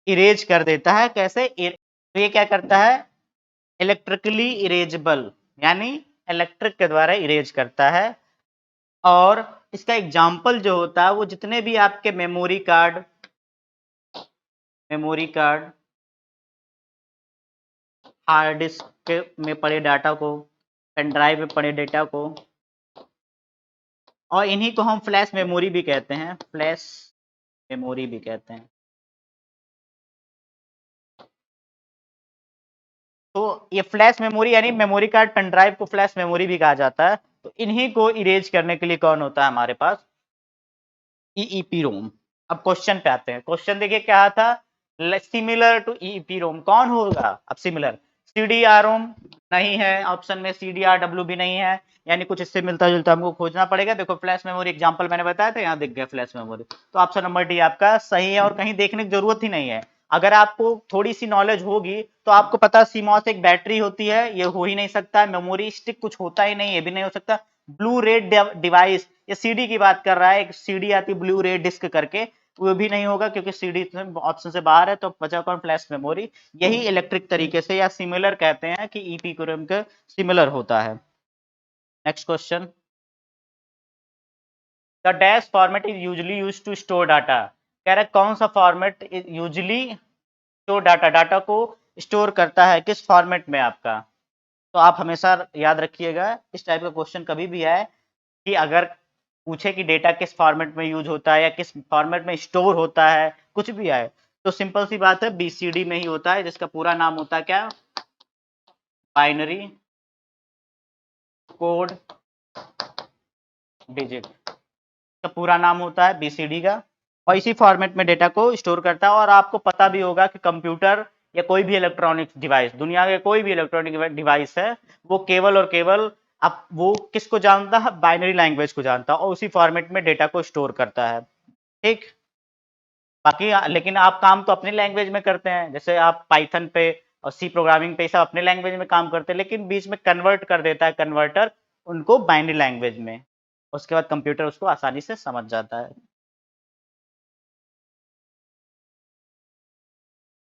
[SPEAKER 1] इरेज कर देता है। कैसे? तो ये क्या करता है, इलेक्ट्रिकली इरेजेबल, यानी इलेक्ट्रिक के द्वारा इरेज करता है। और इसका एग्जाम्पल जो होता है वो जितने भी आपके मेमोरी कार्ड, हार्ड डिस्क में पड़े डाटा को, पेन ड्राइव में पड़े डेटा को, और इन्हीं को हम फ्लैश मेमोरी भी कहते हैं, फ्लैश मेमोरी भी कहते हैं। तो ये फ्लैश मेमोरी यानी मेमोरी कार्ड, पेन ड्राइव को फ्लैश मेमोरी भी कहा जाता है। तो इन्हीं को इरेज करने के लिए कौन होता है हमारे पास, EEPROM। अब क्वेश्चन पे आते हैं। क्वेश्चन देखिए क्या था, सिमिलर टू EEPROM कौन होगा? अब सिमिलर CDROM नहीं है ऑप्शन में, CDRW भी नहीं है, यानी कुछ इससे मिलता जुलता हमको खोजना पड़ेगा। देखो फ्लैश मेमोरी एग्जांपल मैंने बताया था, यहाँ दिख गया फ्लैश मेमोरी, तो ऑप्शन नंबर डी आपका सही है और कहीं देखने की जरूरत ही नहीं है। अगर आपको थोड़ी सी नॉलेज होगी तो आपको पता CMOS एक बैटरी होती है, ये हो ही नहीं सकता। मेमोरी स्टिक कुछ होता ही नहीं, ये भी नहीं हो सकता। ब्लू रेड डिवाइस, ये CD की बात कर रहा है, एक CD आती है ब्लू रेड डिस्क करके, वो भी नहीं होगा क्योंकि CD ऑप्शन से बाहर है। तो बचा कौन, फ्लैश मेमोरी। यही इलेक्ट्रिक तरीके से या सिमिलर कहते हैं कि EEPROM के सिमिलर होता है। Next question, the dash format is usually used to store data. कह रहा है कौन सा format is usually store data को स्टोर करता है, किस फॉर्मेट में आपका। तो आप हमेशा याद रखिएगा, इस टाइप का क्वेश्चन कभी भी आए कि अगर पूछे कि डेटा किस फॉर्मेट में यूज होता है या किस फॉर्मेट में स्टोर होता है, कुछ भी आए, तो सिंपल सी बात है BCD में ही होता है, जिसका पूरा नाम होता है क्या, बाइनरी कोड डिजिट, का पूरा नाम होता है BCD का। और इसी फॉर्मेट में डेटा को स्टोर करता है। और आपको पता भी होगा कि कंप्यूटर या कोई भी इलेक्ट्रॉनिक डिवाइस, दुनिया के कोई भी इलेक्ट्रॉनिक डिवाइस है, वो केवल और केवल अब वो किसको जानता है, बाइनरी लैंग्वेज को जानता है, और उसी फॉर्मेट में डेटा को स्टोर करता है। ठीक, बाकी लेकिन आप काम तो अपनी लैंग्वेज में करते हैं, जैसे आप पाइथन पे और C प्रोग्रामिंग पे सब अपने लैंग्वेज में काम करते हैं, लेकिन बीच में कन्वर्ट कर देता है कन्वर्टर उनको बाइनरी लैंग्वेज में, उसके बाद कंप्यूटर उसको आसानी से समझ जाता है।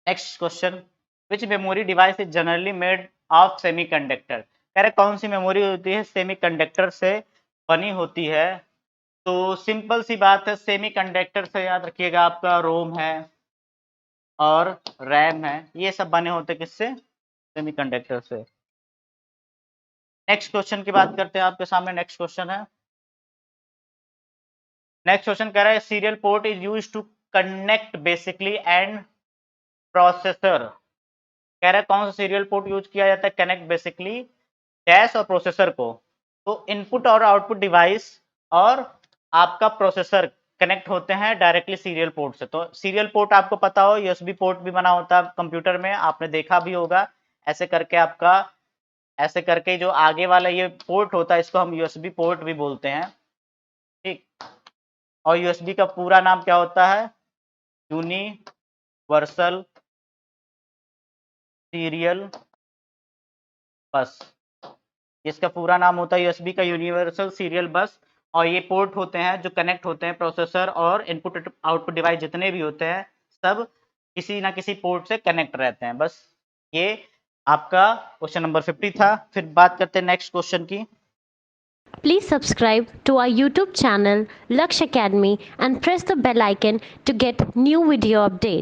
[SPEAKER 1] Next question, which memory device is generally made of semiconductor. कह रहे कौन सी मेमोरी होती है सेमीकंडक्टर से बनी होती है। तो सिंपल सी बात है, सेमीकंडक्टर से याद रखिएगा आपका रोम है और रैम है, ये सब बने होते किससे, सेमीकंडक्टर से। नेक्स्ट क्वेश्चन की बात करते हैं, आपके सामने नेक्स्ट क्वेश्चन है। नेक्स्ट क्वेश्चन कह रहा है serial port is used to connect basically and processor. कह रहा है कौन सा सीरियल पोर्ट यूज किया जाता है कनेक्ट बेसिकली डैश और प्रोसेसर को। तो इनपुट और आउटपुट डिवाइस और आपका प्रोसेसर कनेक्ट होते हैं डायरेक्टली सीरियल पोर्ट से। तो सीरियल पोर्ट आपको पता हो, USB पोर्ट भी बना होता है कंप्यूटर में, आपने देखा भी होगा। ऐसे करके आपका, ऐसे करके जो आगे वाला ये पोर्ट होता है इसको हम USB पोर्ट भी बोलते हैं। ठीक, और USB का पूरा नाम क्या होता है, यूनिवर्सल सीरियल बस। इसका पूरा नाम होता है USB का यूनिवर्सल सीरियल बस। और ये पोर्ट होते हैं जो कनेक्ट होते हैं प्रोसेसर और इनपुट आउटपुट डिवाइस जितने भी होते हैं, सब किसी ना किसी पोर्ट से कनेक्ट रहते हैं। बस ये आपका क्वेश्चन नंबर 50 था। फिर बात करते हैं नेक्स्ट क्वेश्चन की।
[SPEAKER 2] Please subscribe to our YouTube channel Laksh Academy and press the bell icon to get new video updates.